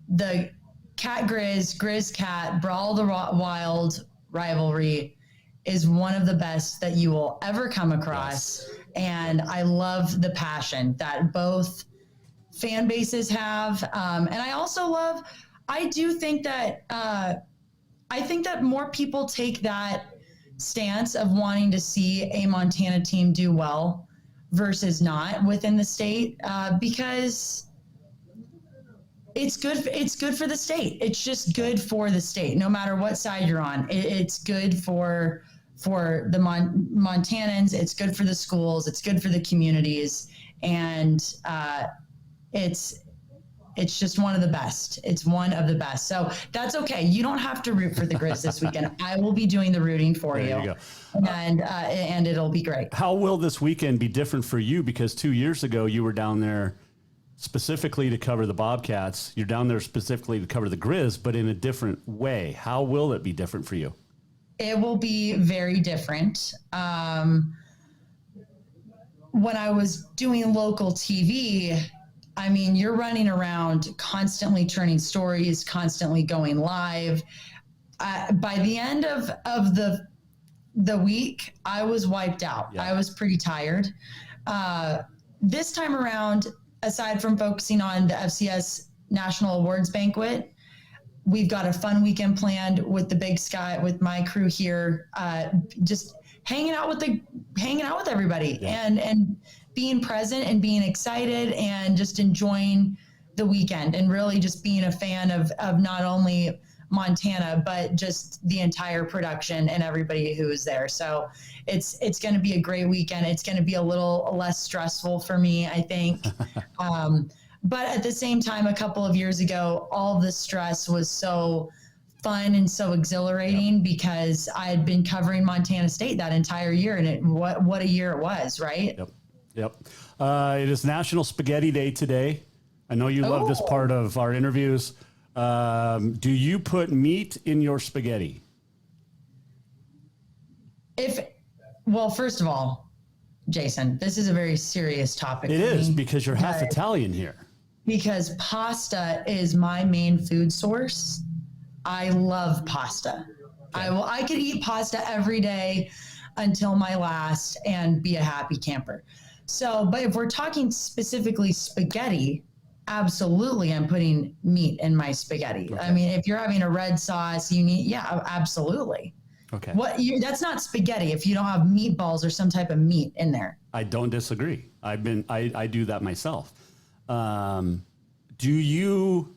the Cat Griz Cat Brawl the Wild rivalry is one of the best that you will ever come across. Yes. And I love the passion that both fan bases have. And I do think that, I think that more people take that stance of wanting to see a Montana team do well versus not within the state, because it's good for the state. It's just good for the state, no matter what side you're on. It's good for the Montanans. It's good for the schools. It's good for the communities. And it's just one of the best. It's one of the best. So that's okay. You don't have to root for the Griz this weekend. I will be doing the rooting for you. There you go. And it'll be great. How will this weekend be different for you? Because 2 years ago, you were down there specifically to cover the Bobcats. You're down there specifically to cover the Griz, but in a different way. How will it be different for you? It will be very different. When I was doing local TV, I mean, you're running around constantly turning stories, constantly going live. By the end of the week, I was wiped out. Yeah. I was pretty tired. This time around, aside from focusing on the FCS National Awards Banquet, we've got a fun weekend planned with the Big Sky, with my crew here, just hanging out with everybody. Yeah. and being present and being excited and just enjoying the weekend and really just being a fan of not only Montana, but just the entire production and everybody who is there. So it's going to be a great weekend. It's going to be a little less stressful for me, I think. But at the same time, a couple of years ago, all the stress was so fun and so exhilarating because I had been covering Montana State that entire year, and what a year it was, right? Yep. It is National Spaghetti Day today. I know you love this part of our interviews. Do you put meat in your spaghetti? Well, first of all, Jason, this is a very serious topic. It is, because you're half Italian here. Because pasta is my main food source. I love pasta. Okay. I could eat pasta every day until my last and be a happy camper. So, but if we're talking specifically spaghetti, absolutely, I'm putting meat in my spaghetti. Okay. I mean, if you're having a red sauce, absolutely. Okay. That's not spaghetti if you don't have meatballs or some type of meat in there. I don't disagree. I do that myself. Do you,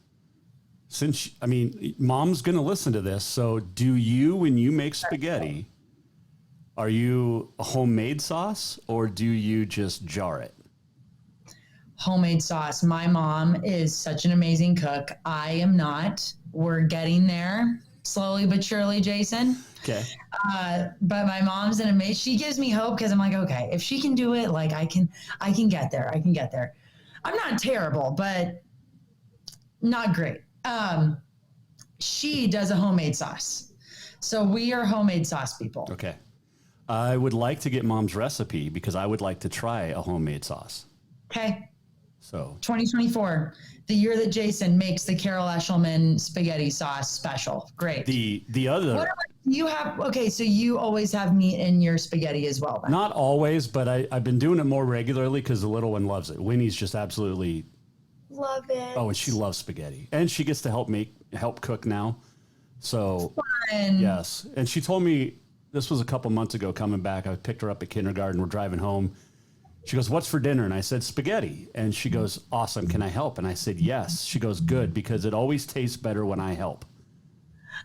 Mom's going to listen to this. So do you, when you make spaghetti, are you a homemade sauce or do you just jar it? Homemade sauce. My mom is such an amazing cook. I am not. We're getting there slowly but surely, Jason. Okay. But my mom's an amazing, she gives me hope because I'm like, okay, if she can do it, like I can get there. I can get there. I'm not terrible, but not great. She does a homemade sauce. So we are homemade sauce people. Okay. I would like to get Mom's recipe because I would like to try a homemade sauce. Okay. So 2024, the year that Jason makes the Carol Eschelman spaghetti sauce special. Great. The other. What about you have? Okay, so you always have meat in your spaghetti as well. Then. Not always, but I've been doing it more regularly because the little one loves it. Winnie's just absolutely love it. Oh, and she loves spaghetti, and she gets to help cook now. So fun. Yes, and she told me this was a couple months ago. Coming back, I picked her up at kindergarten. We're driving home. She goes, "What's for dinner?" And I said, "Spaghetti." And she goes, "Awesome. Can I help?" And I said, "Yes." She goes, "Good, because it always tastes better when I help."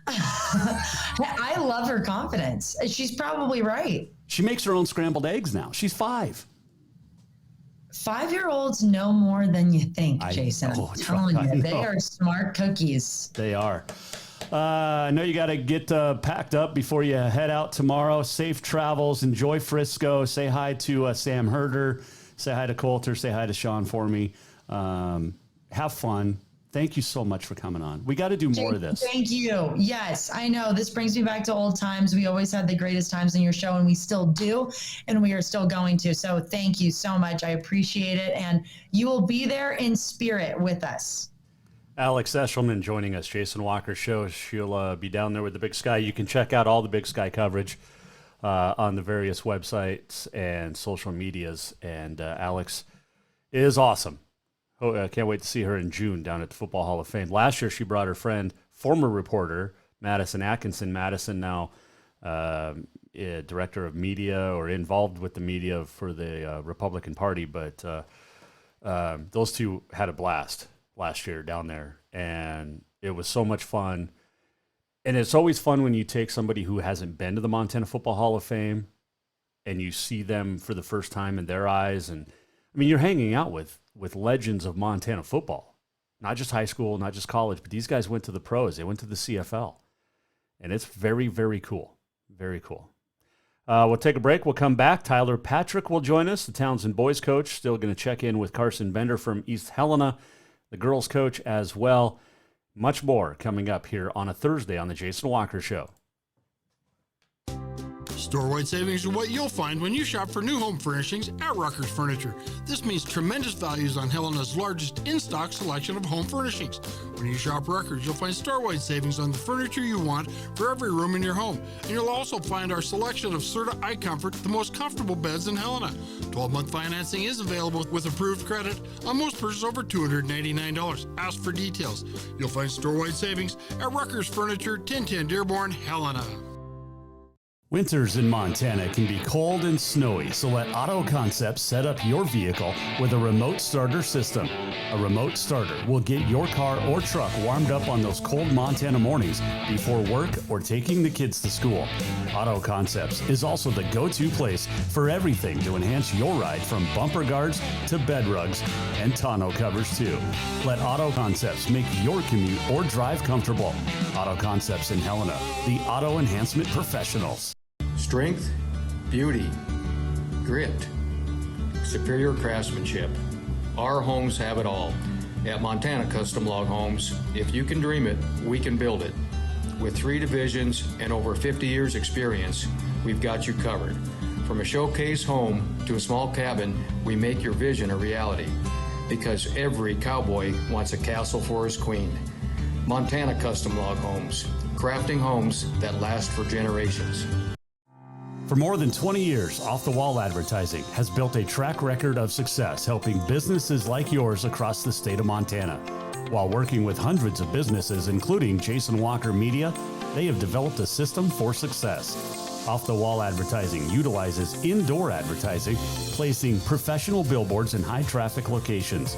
I love her confidence. She's probably right. She makes her own scrambled eggs now. She's 5. 5-year-olds know more than you think, Jason. I'm telling you, they are smart cookies. They are. I know you got to get packed up before you head out tomorrow. Safe travels. Enjoy Frisco. Say hi to Sam Herder. Say hi to Coulter. Say hi to Sean for me. Have fun. Thank you so much for coming on. We got to do more of this. Thank you. Yes, I know. This brings me back to old times. We always had the greatest times in your show, and we still do, and we are still going to. So thank you so much. I appreciate it. And you will be there in spirit with us. Alex Eschelman joining us, Jason Walker Show. She'll be down there with the Big Sky. You can check out all the Big Sky coverage on the various websites and social medias. And Alex is awesome. Oh, I can't wait to see her in June down at the Football Hall of Fame. Last year, she brought her friend, former reporter, Madison Atkinson. Madison now director of media or involved with the media for the Republican Party. But those two had a blast last year down there, and it was so much fun. And it's always fun when you take somebody who hasn't been to the Montana Football Hall of Fame and you see them for the first time in their eyes. And I mean, you're hanging out with legends of Montana football, not just high school, not just college, but these guys went to the pros. They went to the CFL, and it's very, very cool. Very cool. We'll take a break. We'll come back. Tyler Patrick will join us, the Townsend boys coach. Still going to check in with Carson Bender from East Helena, the girls coach as well. Much more coming up here on a Thursday on the Jason Walker Show. Store-wide savings are what you'll find when you shop for new home furnishings at Rucker's Furniture. This means tremendous values on Helena's largest in-stock selection of home furnishings. When you shop Rucker's, you'll find store-wide savings on the furniture you want for every room in your home. And you'll also find our selection of Serta iComfort, the most comfortable beds in Helena. 12-month financing is available with approved credit on most purchases over $289. Ask for details. You'll find store-wide savings at Rucker's Furniture, 1010 Dearborn, Helena. Winters in Montana can be cold and snowy, so let Auto Concepts set up your vehicle with a remote starter system. A remote starter will get your car or truck warmed up on those cold Montana mornings before work or taking the kids to school. Auto Concepts is also the go-to place for everything to enhance your ride, from bumper guards to bed rugs and tonneau covers too. Let Auto Concepts make your commute or drive comfortable. Auto Concepts in Helena, the auto enhancement professionals. Strength, beauty, grit, superior craftsmanship. Our homes have it all. At Montana Custom Log Homes, if you can dream it, we can build it. With 3 divisions and over 50 years experience, we've got you covered. From a showcase home to a small cabin, we make your vision a reality. Because every cowboy wants a castle for his queen. Montana Custom Log Homes, crafting homes that last for generations. For more than 20 years, Off-the-Wall Advertising has built a track record of success helping businesses like yours across the state of Montana. While working with hundreds of businesses, including Jason Walker Media, they have developed a system for success. Off-the-Wall Advertising utilizes indoor advertising, placing professional billboards in high-traffic locations.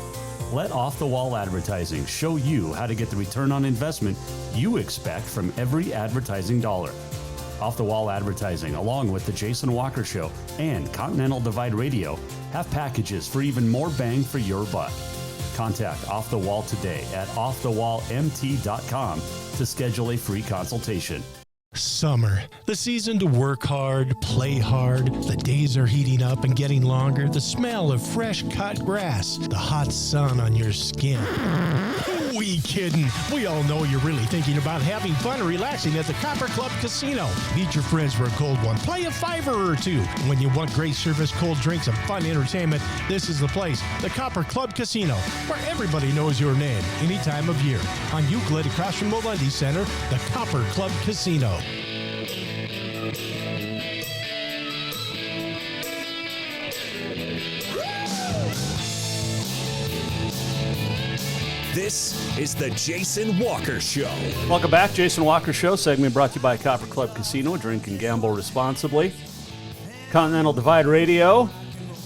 Let Off-the-Wall Advertising show you how to get the return on investment you expect from every advertising dollar. Off-the-Wall Advertising, along with the Jason Walker Show and Continental Divide Radio, have packages for even more bang for your buck. Contact Off the Wall today at offthewallmt.com to schedule a free consultation. Summer, the season to work hard, play hard. The days are heating up and getting longer. The smell of fresh cut grass, the hot sun on your skin. We kidding. We all know you're really thinking about having fun and relaxing at the Copper Club Casino. Meet your friends for a cold one. Play a $5 or two. When you want great service, cold drinks, and fun entertainment, this is the place. The Copper Club Casino, where everybody knows your name any time of year. On Euclid across from Molendi Center, the Copper Club Casino. This is the Jason Walker Show. Welcome back, Jason Walker Show, segment brought to you by Copper Club Casino. Drink and gamble responsibly. Continental Divide Radio,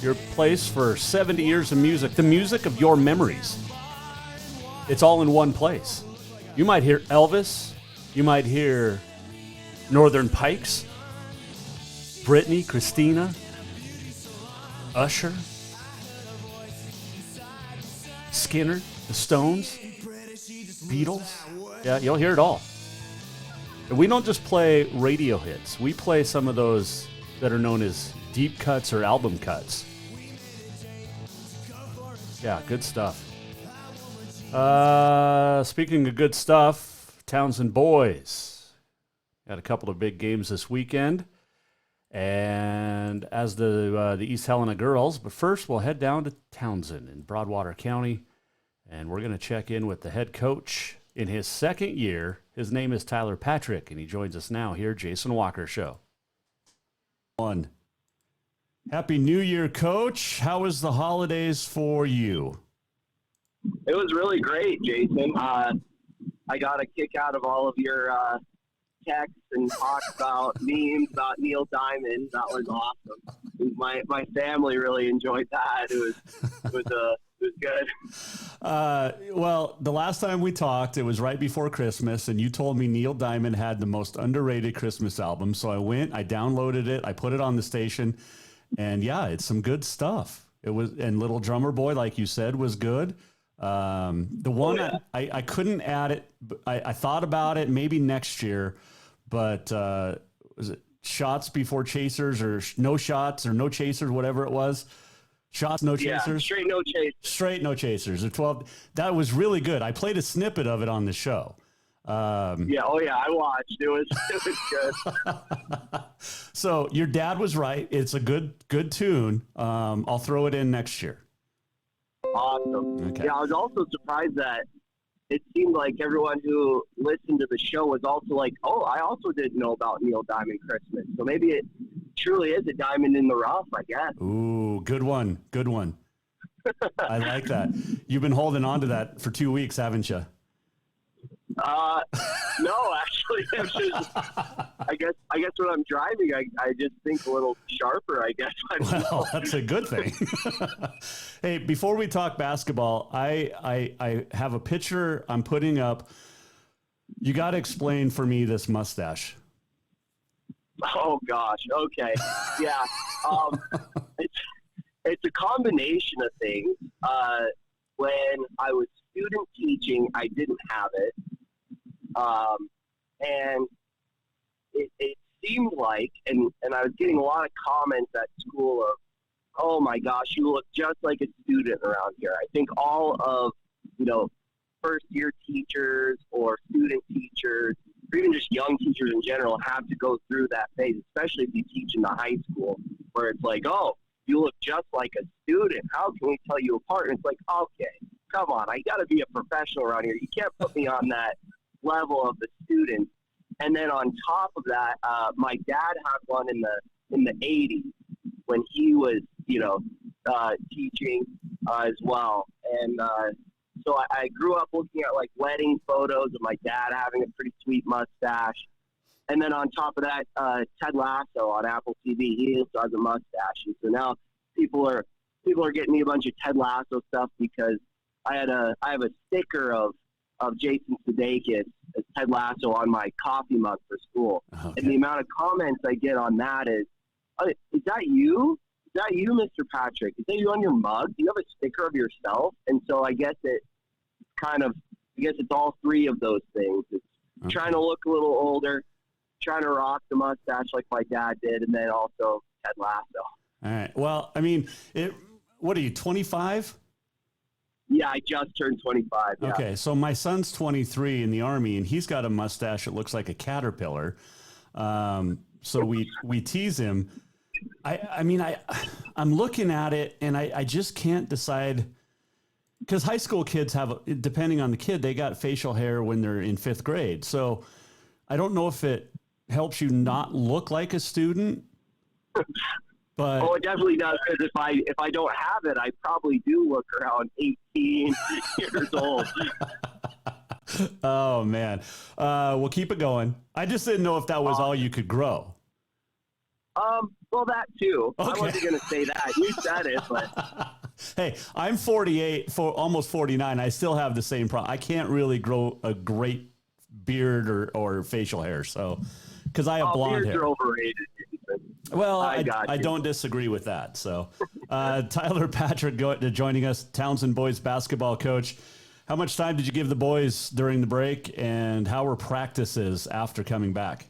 your place for 70 years of music, the music of your memories. It's all in one place. You might hear Elvis, you might hear Northern Pikes, Britney, Christina, Usher, Skinner, the Stones, Beatles. Yeah, you'll hear it all. And we don't just play radio hits. We play some of those that are known as deep cuts or album cuts. Yeah, good stuff. Speaking of good stuff, Townsend boys got a couple of big games this weekend. And as the East Helena girls, but first we'll head down to Townsend in Broadwater County. And we're going to check in with the head coach in his second year. His name is Tyler Patrick, and he joins us now here, Jason Walker Show. Happy New Year, Coach. How was the holidays for you? It was really great, Jason. I got a kick out of all of your texts and talks about memes about Neil Diamond. That was awesome. My family really enjoyed that. It was good. Well, the last time we talked, it was right before Christmas, and you told me Neil Diamond had the most underrated Christmas album. So I went, I downloaded it, I put it on the station, and yeah, it's some good stuff. It was, and Little Drummer Boy, like you said, was good. The one I couldn't add it. I thought about it maybe next year, but was it Shots Before Chasers or No Shots or No Chasers, whatever it was? Shots, No Chasers? Yeah, Straight No Chasers. Straight No Chasers. Or 12. That was really good. I played a snippet of it on the show. I watched. It was good. So your dad was right. It's a good tune. I'll throw it in next year. Awesome. Okay. Yeah, I was also surprised that it seemed like everyone who listened to the show was also like, oh, I also didn't know about Neil Diamond Christmas. So maybe it truly is a diamond in the rough, I guess. Ooh, good one. Good one. I like that. You've been holding on to that for 2 weeks, haven't you? No, actually, it's just, I guess when I'm driving, I just think a little sharper, I guess. Well, that's a good thing. Hey, before we talk basketball, I have a picture I'm putting up. You got to explain for me this mustache. Oh gosh. Okay. Yeah. It's a combination of things. When I was student teaching, I didn't have it. And it seemed like, and I was getting a lot of comments at school of, oh my gosh, you look just like a student around here. I think all of, first year teachers or student teachers, or even just young teachers in general, have to go through that phase, especially if you teach in the high school, where it's like, oh, you look just like a student. How can we tell you apart? And it's like, okay, come on, I got to be a professional around here. You can't put me on that level of the student. And then on top of that, my dad had one in the 80s when he was, teaching as well. And so I grew up looking at like wedding photos of my dad having a pretty sweet mustache. And then on top of that, Ted Lasso on Apple TV, he also has a mustache. And so now people are getting me a bunch of Ted Lasso stuff because I have a sticker of Jason Sudeikis as Ted Lasso on my coffee mug for school. Okay. And the amount of comments I get on that is that you? Is that you, Mr. Patrick? Is that you on your mug? Do you have a sticker of yourself? And so I guess it's all three of those things. It's trying to look a little older, trying to rock the mustache like my dad did, and then also Ted Lasso. All right. Well, I mean, what are you, 25? Yeah, I just turned 25. Yeah. Okay, so my son's 23 in the Army, and he's got a mustache that looks like a caterpillar. So we tease him. I'm looking at it, and I just can't decide, because high school kids have, depending on the kid, they got facial hair when they're in 5th grade. So I don't know if it helps you not look like a student. But it definitely does, because if I don't have it, I probably do look around 18 years old. Oh man, we'll keep it going. I just didn't know if that was all you could grow. Well, that too. Okay. I wasn't going to say that. You said it, but hey, I'm 48, almost 49. I still have the same problem. I can't really grow a great beard or facial hair, so because I have blonde beards hair. Are overrated. Well, I don't disagree with that. So, Tyler Patrick joining us, Townsend boys basketball coach. How much time did you give the boys during the break, and how were practices after coming back?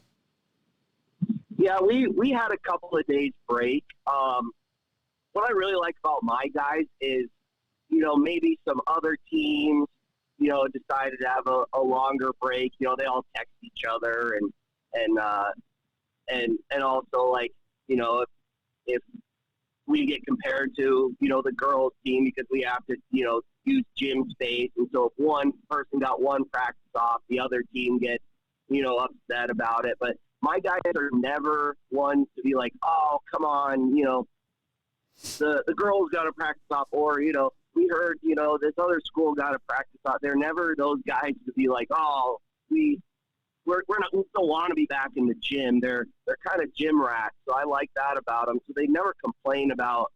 Yeah, we had a couple of days break. What I really like about my guys is, maybe some other teams, decided to have a longer break. They all text each other and also, like, if we get compared to, the girls team, because we have to, use gym space. And so if one person got one practice off, the other team gets, upset about it. But my guys are never ones to be like, oh, come on, the girls got to practice off, or, we heard, this other school got to practice off. They're never those guys to be like, oh, we don't want to be back in the gym. They're kind of gym rats. So I like that about them. So they never complain about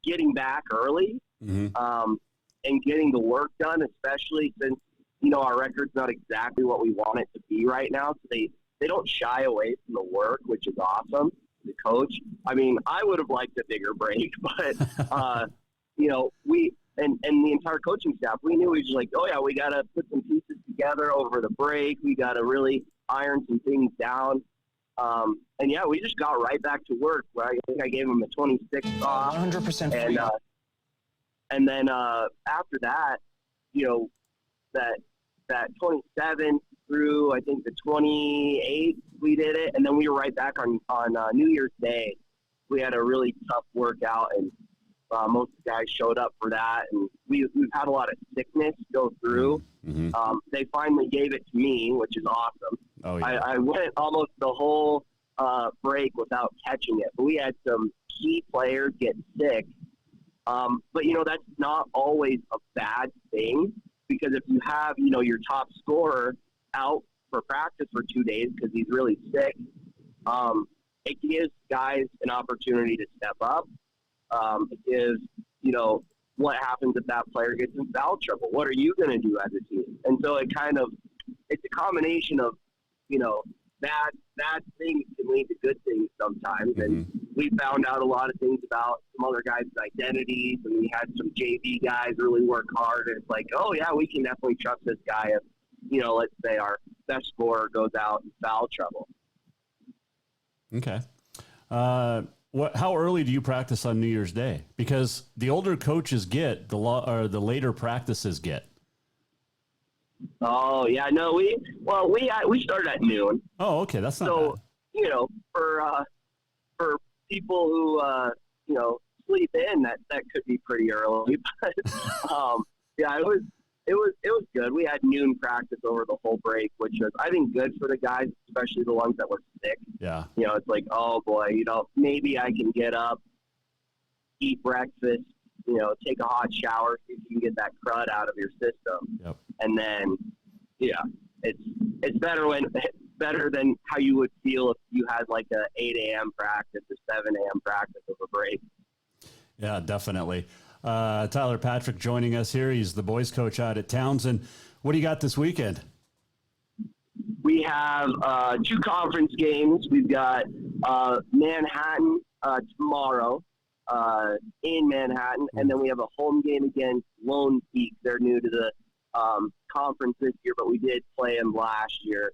getting back early, and getting the work done, especially since, our record's not exactly what we want it to be right now. So they don't shy away from the work, which is awesome. The coach, I mean, I would have liked a bigger break, but, we and the entire coaching staff, we knew, we was like, oh yeah, we got to put some pieces together over the break. We got to really iron some things down. And yeah, we just got right back to work. I think I gave him a 26 off. 100% free. And then after that, that 27 through, I think, the 28th, we did it. And then we were right back on New Year's Day. We had a really tough workout, and most of the guys showed up for that. And we've had a lot of sickness go through. They finally gave it to me, which is awesome. Oh, yeah. I went almost the whole break without catching it. But we had some key players get sick. But, that's not always a bad thing, because if you have, your top scorer out for practice for 2 days because he's really sick, it gives guys an opportunity to step up. It gives, what happens if that player gets in foul trouble? What are you going to do as a team? And so it's a combination of, bad things can lead to good things sometimes. And we found out a lot of things about some other guys' identities, and we had some JV guys really work hard. And it's like, oh yeah, we can definitely trust this guy if, let's say our best scorer goes out in foul trouble. Okay. How early do you practice on New Year's Day? Because the older coaches get, the later practices get. Oh yeah, no, we started at noon. Oh, okay, that's not bad. For people who sleep in, that could be pretty early. But yeah, it was good. We had noon practice over the whole break, which was, I think, good for the guys, especially the ones that were sick. Yeah. It's like, oh boy, maybe I can get up, eat breakfast, take a hot shower, see if you can get that crud out of your system. Yep. And then, yeah, it's better than how you would feel if you had like a 8 a.m. practice or 7 a.m. practice of a break. Yeah, definitely. Tyler Patrick joining us here. He's the boys coach out at Townsend. What do you got this weekend? We have 2 conference games. We've got Manhattan tomorrow in Manhattan, and then we have a home game against Lone Peak. They're new to the conference this year, but we did play them last year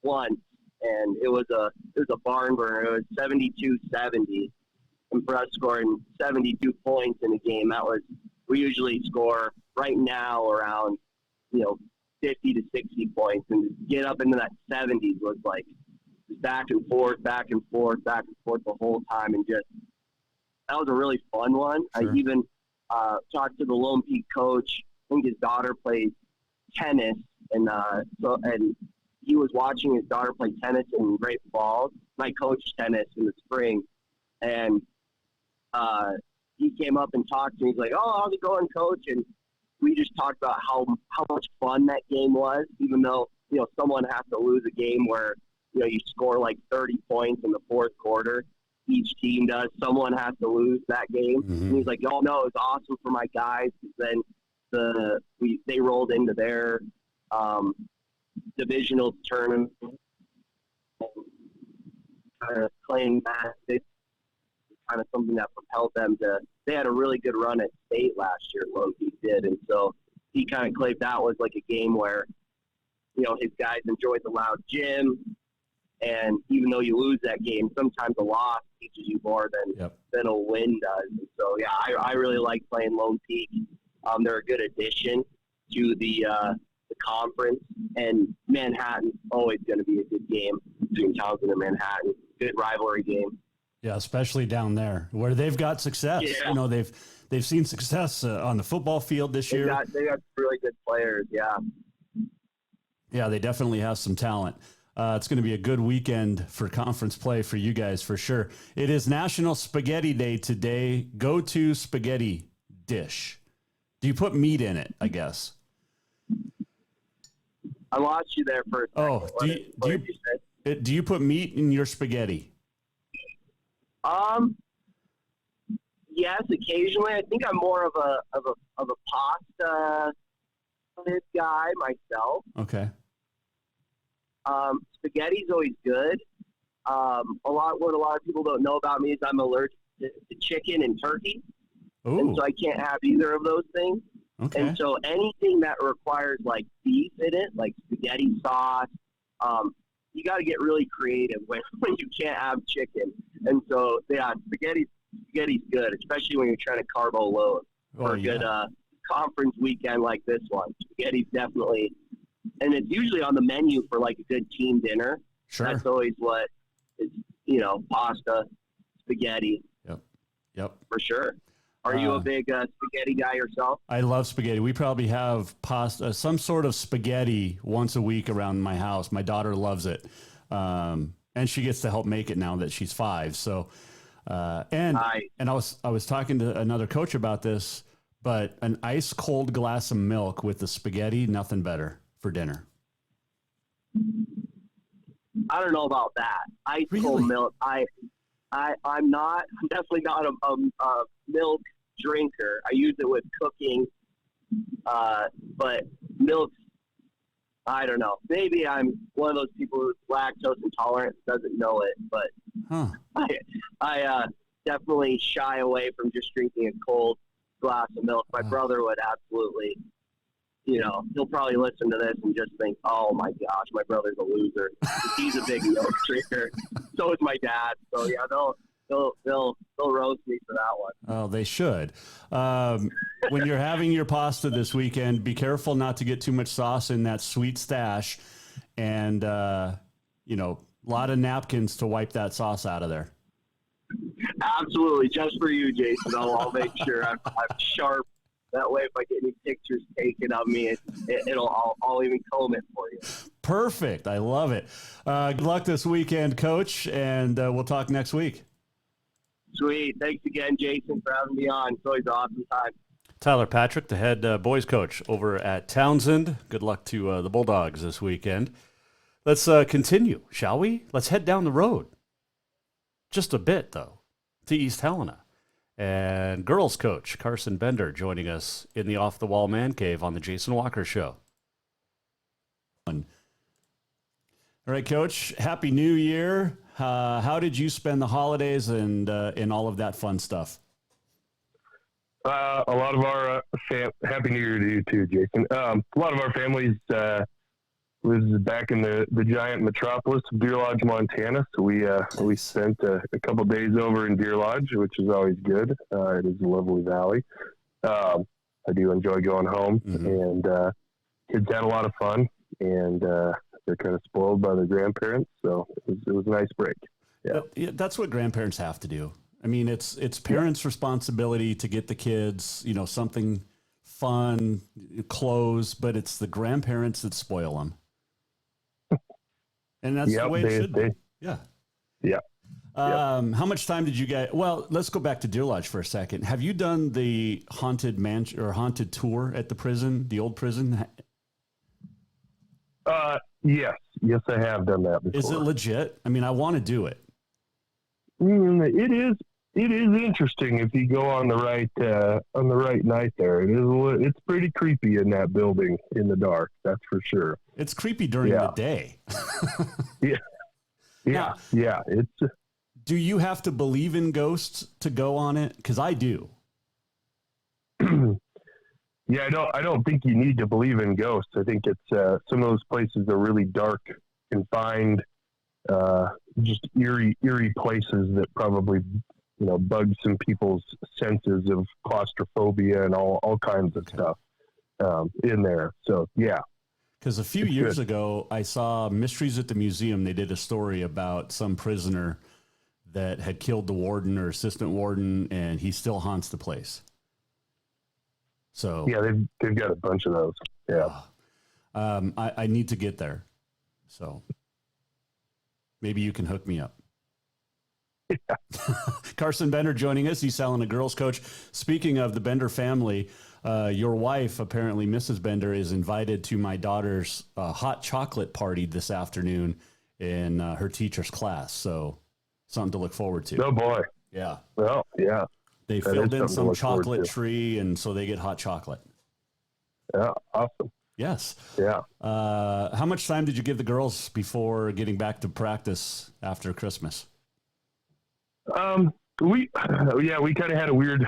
once, and it was a barn burner. It was 72-70. and for us scoring 72 points in a game, we usually score right now around, 50 to 60 points, and to get up into that 70s was like back and forth the whole time. And just, that was a really fun one. Sure. I even talked to the Lone Peak coach. I think his daughter plays tennis, and he was watching his daughter play tennis in Great Falls. I coached tennis in the spring, and he came up and talked to me. He's like, "Oh, how's it going, coach?" And we just talked about how much fun that game was, even though, someone has to lose a game where, you score like 30 points in the fourth quarter. Each team does. Someone has to lose that game. Mm-hmm. And he's like, "Oh, no, it was awesome for my guys." Then they rolled into their divisional tournament, playing basketball. Kind of something that propelled them they had a really good run at state last year, Lone Peak did. And so he kind of claimed that was like a game where, his guys enjoyed the loud gym. And even though you lose that game, sometimes a loss teaches you more than a win does. And so, yeah, I really like playing Lone Peak. They're a good addition to the conference. And Manhattan's always going to be a good game between Townsend and Manhattan. Good rivalry game. Yeah, especially down there where they've got success. Yeah. They've seen success on the football field this year. They got really good players. Yeah. Yeah, they definitely have some talent. It's going to be a good weekend for conference play for you guys for sure. It is National Spaghetti Day today. Go-to spaghetti dish. Do you put meat in it? I guess. I lost you there for a second. Oh, do you put meat in your spaghetti? Yes, occasionally. I think I'm more of a pasta guy myself. Okay. Spaghetti's always good. What a lot of people don't know about me is I'm allergic to chicken and turkey. Ooh. And so I can't have either of those things. Okay. And so anything that requires like beef in it, like spaghetti sauce, you got to get really creative when you can't have chicken. And so, yeah, spaghetti's good, especially when you're trying to carbo load for a good conference weekend like this one. Spaghetti's definitely, and it's usually on the menu for like a good team dinner. Sure. That's always what is, pasta, spaghetti. Yep. For sure. Are you a big spaghetti guy yourself? I love spaghetti. We probably have pasta, some sort of spaghetti once a week around my house. My daughter loves it. And she gets to help make it now that she's 5. So, and I was talking to another coach about this, but an ice cold glass of milk with the spaghetti, nothing better for dinner. I don't know about that. Ice cold milk. I'm definitely not a milk drinker. I use it with cooking, but milk, I don't know. Maybe I'm one of those people who's lactose intolerant, doesn't know it, but I definitely shy away from just drinking a cold glass of milk. My brother would absolutely, he'll probably listen to this and just think, "Oh my gosh, my brother's a loser." He's a big milk drinker. So is my dad. So yeah, they'll roast me for that one. Oh, they should. When you're having your pasta this weekend, be careful not to get too much sauce in that sweet stache, and a lot of napkins to wipe that sauce out of there. Absolutely, just for you, Jason. I'll make sure I'm sharp. That way, if I get any pictures taken of me, I'll even comb it for you. Perfect. I love it. Good luck this weekend, Coach, and we'll talk next week. Sweet. Thanks again, Jason, for having me on. It's always an awesome time. Tyler Patrick, the head boys coach over at Townsend. Good luck to the Bulldogs this weekend. Let's continue, shall we? Let's head down the road. Just a bit, though, to East Helena. And girls coach Carson Bender joining us in the Off-the-Wall Mancave on the Jason Walker Show. All right, Coach, Happy New Year. How did you spend the holidays and all of that fun stuff? A lot of our Happy New Year to you too, Jason. A lot of our families was back in the giant metropolis of Deer Lodge, Montana. So we spent a couple days over in Deer Lodge, which is always good. It is a lovely valley. I do enjoy going home, and kids had a lot of fun, and they're kind of spoiled by their grandparents, so it was a nice break. Yeah, that's what grandparents have to do. I mean, it's parents' responsibility to get the kids, something fun, clothes, but it's the grandparents that spoil them. And that's the way it should be. Yeah. Yeah. How much time did you get? Well, let's go back to Deer Lodge for a second. Have you done the haunted haunted tour at the prison, the old prison? Yes, I have done that before. Is it legit? I mean, I want to do it. It is interesting if you go on the right night there. It's pretty creepy in that building in the dark. That's for sure. It's creepy during the day. Yeah. It's. Do you have to believe in ghosts to go on it? Because I do. Yeah, I don't think you need to believe in ghosts. I think it's some of those places are really dark, confined, just eerie places that probably bug some people's senses of claustrophobia and all kinds of stuff in there. So yeah. Because a few years ago, I saw Mysteries at the Museum. They did a story about some prisoner that had killed the warden or assistant warden, and he still haunts the place. So yeah, they've got a bunch of those. Yeah. I need to get there. So maybe you can hook me up. Yeah. Carson Bender joining us. He's selling a girls coach. Speaking of the Bender family, your wife, apparently Mrs. Bender, is invited to my daughter's hot chocolate party this afternoon in her teacher's class. So something to look forward to. Oh boy. Yeah. Well, yeah. They filled in some chocolate tree, and so they get hot chocolate. Yeah. Awesome. Yes. Yeah. How much time did you give the girls before getting back to practice after Christmas? We kind of had a weird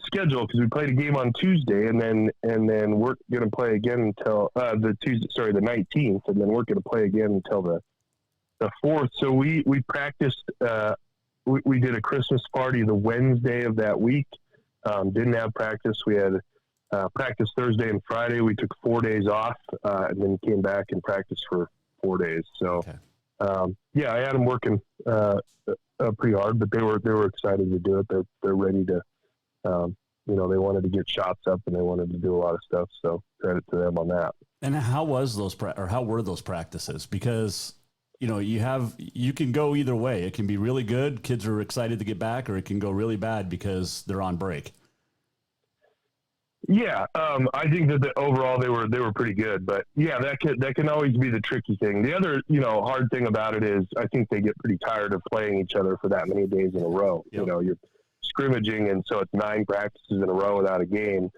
schedule because we played a game on Tuesday and then we're going to play again until the 19th, and then we're going to play again until the 4th. So we practiced, we did a Christmas party the Wednesday of that week. Didn't have practice. We had practice Thursday and Friday. We took 4 days off, and then came back and practiced for 4 days. So, I had them working, pretty hard, but they were excited to do it. They're ready to, they wanted to get shots up and they wanted to do a lot of stuff. So credit to them on that. And how were those practices? Because, you can go either way. It can be really good. Kids are excited to get back, or it can go really bad because they're on break. Yeah. I think that overall they were pretty good, but yeah, that can always be the tricky thing. The other, hard thing about it is I think they get pretty tired of playing each other for that many days in a row. Yep. You're scrimmaging, and so it's 9 practices in a row without a game.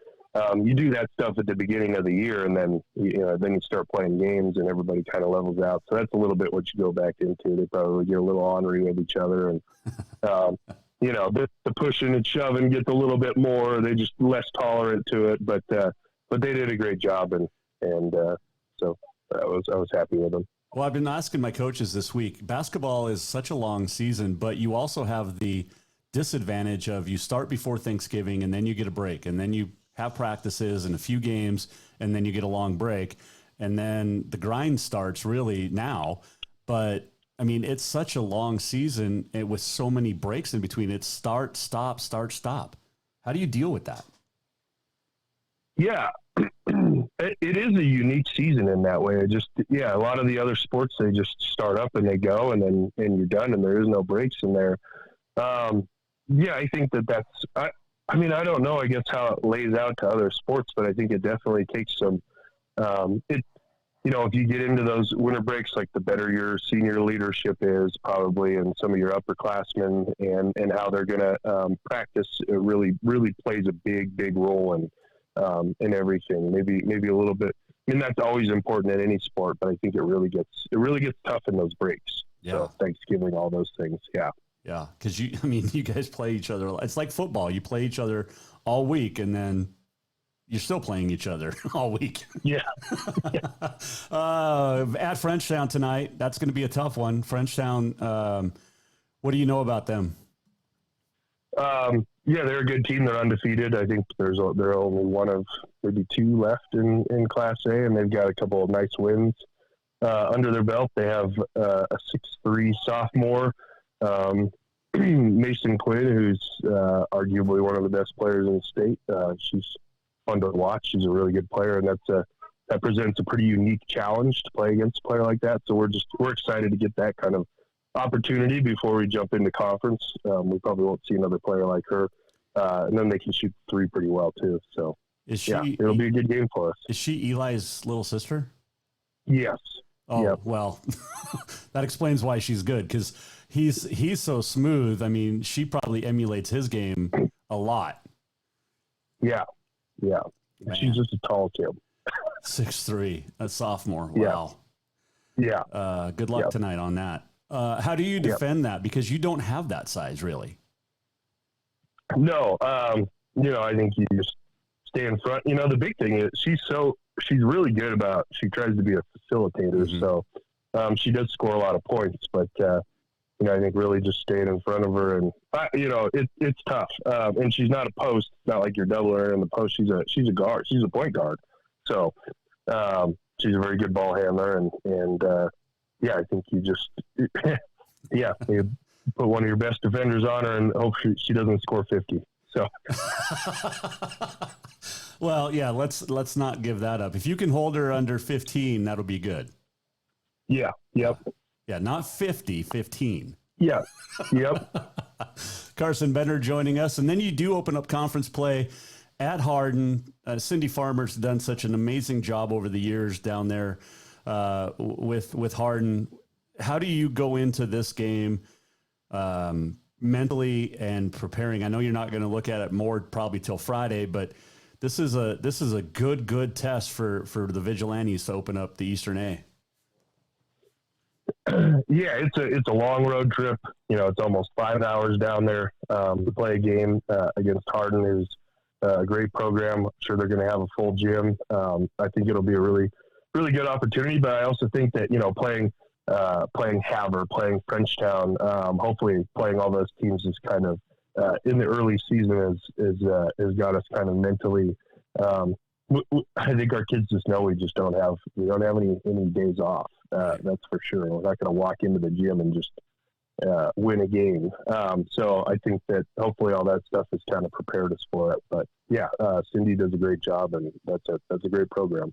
You do that stuff at the beginning of the year, and then you start playing games, and everybody kind of levels out. So that's a little bit what you go back into. They probably get a little ornery with each other, and the pushing and shoving gets a little bit more. They're just less tolerant to it, but they did a great job, and so I was happy with them. Well, I've been asking my coaches this week. Basketball is such a long season, but you also have the disadvantage of you start before Thanksgiving, and then you get a break, and then you have practices and a few games, and then you get a long break, and then the grind starts really now. But I mean, it's such a long season with so many breaks in between. It's start, stop, start, stop. How do you deal with that? Yeah, it is a unique season in that way. A lot of the other sports, they just start up and they go, and you're done, and there is no breaks in there. I think that's. I mean, I don't know, I guess, how it lays out to other sports, but I think it definitely takes some, if you get into those winter breaks, like the better your senior leadership is probably, and some of your upperclassmen and how they're going to practice, it really, really plays a big role in everything. Maybe a little bit. I mean, that's always important in any sport, but I think it really gets tough in those breaks. Yeah. So Thanksgiving, all those things. Yeah. Yeah, because you guys play each other. It's like football. You play each other all week, and then you're still playing each other all week. Yeah. At Frenchtown tonight, that's going to be a tough one. Frenchtown, what do you know about them? Yeah, they're a good team. They're undefeated. I think they're only one of maybe two left in Class A, and they've got a couple of nice wins under their belt. They have a 6'3" sophomore, Mason Quinn, who's arguably one of the best players in the state. She's fun to watch. She's a really good player, and that presents a pretty unique challenge to play against a player like that. So we're excited to get that kind of opportunity before we jump into conference. We probably won't see another player like her, and then they can shoot three pretty well too. So it'll be a good game for us. Is she Eli's little sister? Yes. Oh, yep. Well, that explains why she's good, because he's so smooth. I mean, she probably emulates his game a lot. Yeah. Man. She's just a tall kid. 6'3", a sophomore. Wow. Yeah. Good luck tonight on that. How do you defend that? Because you don't have that size, really. No. I think you just stay in front. The big thing is she's really good she tries to be a facilitator. Mm-hmm. So she does score a lot of points, but I think really just staying in front of her, and it's tough. And she's not a post. It's not like you're doubling her in the post. She's a guard. She's a point guard. So she's a very good ball handler, and I think you just you put one of your best defenders on her and hope she doesn't score 50. So. Well, yeah, let's not give that up. If you can hold her under 15, that'll be good. Yeah. Yep. Yeah, not 50, 15. Yeah. Yep. Carson Bender joining us. And then you do open up conference play at Hardin. Cindy Farmer's done such an amazing job over the years down there with Hardin. How do you go into this game mentally and preparing? I know you're not going to look at it more probably till Friday, but this is a good test for the Vigilantes to open up the Eastern A. Yeah, it's a long road trip. It's almost 5 hours down there to play a game against Hardin, who's a great program. I'm sure they're going to have a full gym. I think it'll be a really, really good opportunity. But I also think that playing Havre, playing Frenchtown, hopefully playing all those teams is kind of in the early season has got us kind of mentally. I think our kids just know we don't have any days off. That's for sure. We're not going to walk into the gym and just win a game. So I think that hopefully all that stuff has kind of prepared us for it. But Cindy does a great job, and that's a great program.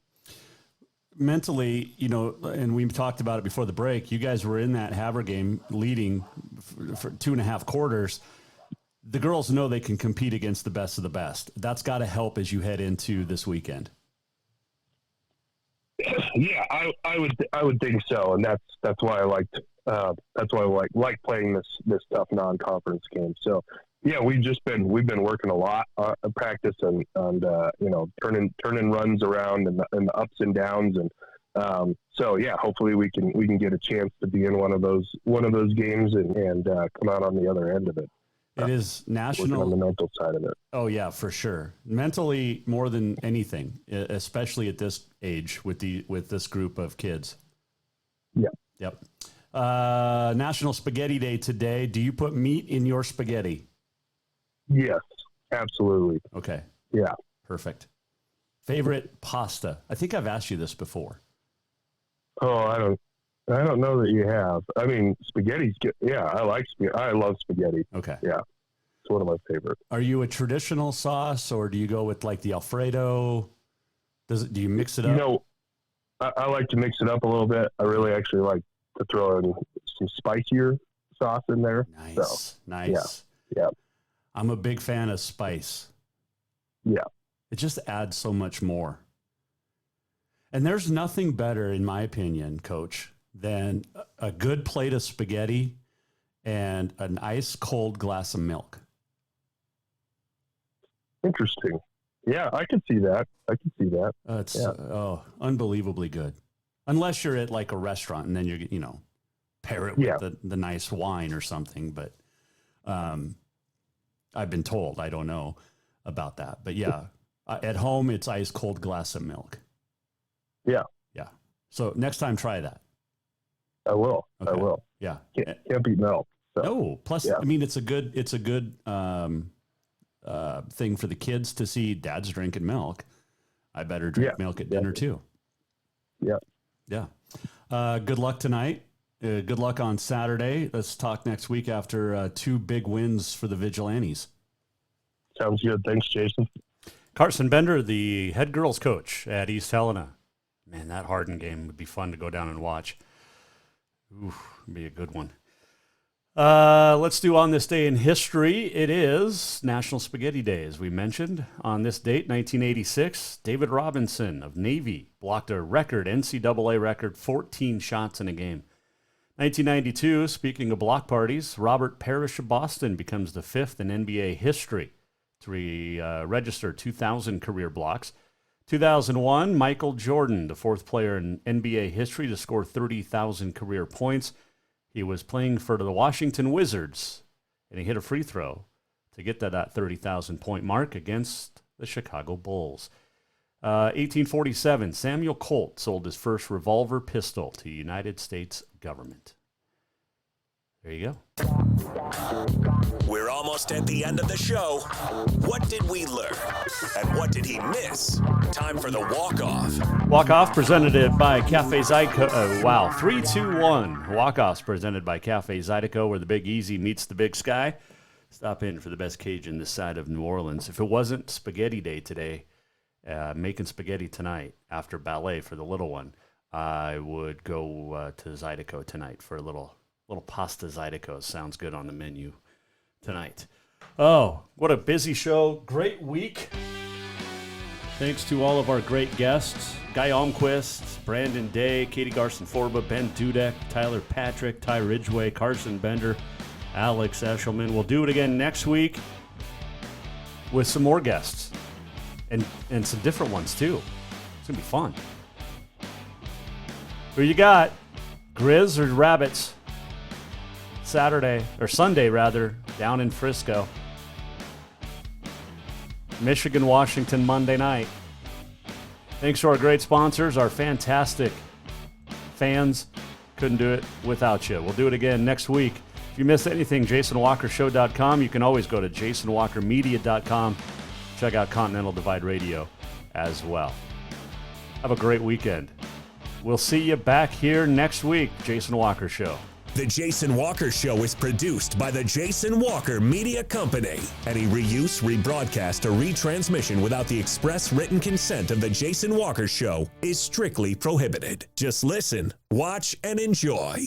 Mentally, and we talked about it before the break, you guys were in that Havre game leading for 2.5 quarters. The girls know they can compete against the best of the best. That's got to help as you head into this weekend. Yeah, I would think so, and that's why I like playing this tough non-conference game. So yeah, we've been working a lot on practice and turning runs around and the ups and downs, and so yeah, hopefully we can get a chance to be in one of those games and come out on the other end of it. It is national on the mental side of it. Oh yeah, for sure. Mentally more than anything, especially at this age with this group of kids. Yeah. Yep. National Spaghetti Day today. Do you put meat in your spaghetti? Yes, absolutely. Okay. Yeah. Perfect. Favorite pasta? I think I've asked you this before. Oh, I don't know that you have. I mean, spaghetti's good. Yeah, I like spaghetti. I love spaghetti. Okay. Yeah. It's one of my favorites. Are you a traditional sauce, or do you go with like the Alfredo? Do you mix it up? I like to mix it up a little bit. I really actually like to throw in some spicier sauce in there. Nice. So, nice. Yeah. I'm a big fan of spice. Yeah. It just adds so much more. And there's nothing better, in my opinion, Coach, than a good plate of spaghetti and an ice cold glass of milk. Interesting. Yeah, I could see that. It's unbelievably good. Unless you're at like a restaurant and then you pair it with the nice wine or something. But I've been told, I don't know about that. But yeah, At home, it's ice cold glass of milk. Yeah. Yeah. So next time, try that. I will. Okay. I will. Yeah. Can't beat milk. So. No. Plus, yeah. I mean, it's a good thing for the kids to see dad's drinking milk. I better drink milk at dinner too. Yeah. Yeah. Good luck tonight. Good luck on Saturday. Let's talk next week after 2 big wins for the Vigilantes. Sounds good. Thanks, Jason. Carson Bender, the head girls coach at East Helena. Man, that Hardin game would be fun to go down and watch. Ooh, it'd be a good one. Let's do on this day in history. It is National Spaghetti Day, as we mentioned. On this date, 1986, David Robinson of Navy blocked a record, NCAA record, 14 shots in a game. 1992, speaking of block parties, Robert Parrish of Boston becomes the 5th in NBA history to register 2,000 career blocks. 2001, Michael Jordan, the 4th player in NBA history to score 30,000 career points. He was playing for the Washington Wizards, and he hit a free throw to get to that 30,000 point mark against the Chicago Bulls. 1847, Samuel Colt sold his first revolver pistol to the United States government. There you go. We're almost at the end of the show. What did we learn? And what did he miss? Time for the walk-off. Walk-off presented by Cafe Zydeco. 3-2-1. Walk-offs presented by Cafe Zydeco, where the Big Easy meets the Big Sky. Stop in for the best Cajun this side of New Orleans. If it wasn't Spaghetti Day today, making spaghetti tonight after ballet for the little one, I would go to Zydeco tonight for a little pasta Zydeco. Sounds good on the menu tonight. Oh, what a busy show. Great week. Thanks to all of our great guests. Guy Almquist, Brandon Day, Katie Garson-Forba, Ben Dudek, Tyler Patrick, Ty Ridgeway, Carson Bender, Alex Eschelman. We'll do it again next week with some more guests and some different ones too. It's going to be fun. Who you got? Griz or Rabbits? Sunday rather, down in Frisco. Michigan, Washington, Monday night. Thanks to our great sponsors, our fantastic fans. Couldn't do it without you. We'll do it again next week. If you missed anything, JasonWalkerShow.com. You can always go to JasonWalkerMedia.com. Check out Continental Divide Radio as well. Have a great weekend. We'll see you back here next week, Jason Walker Show. The Jason Walker Show is produced by the Jason Walker Media Company. Any reuse, rebroadcast, or retransmission without the express written consent of the Jason Walker Show is strictly prohibited. Just listen, watch, and enjoy.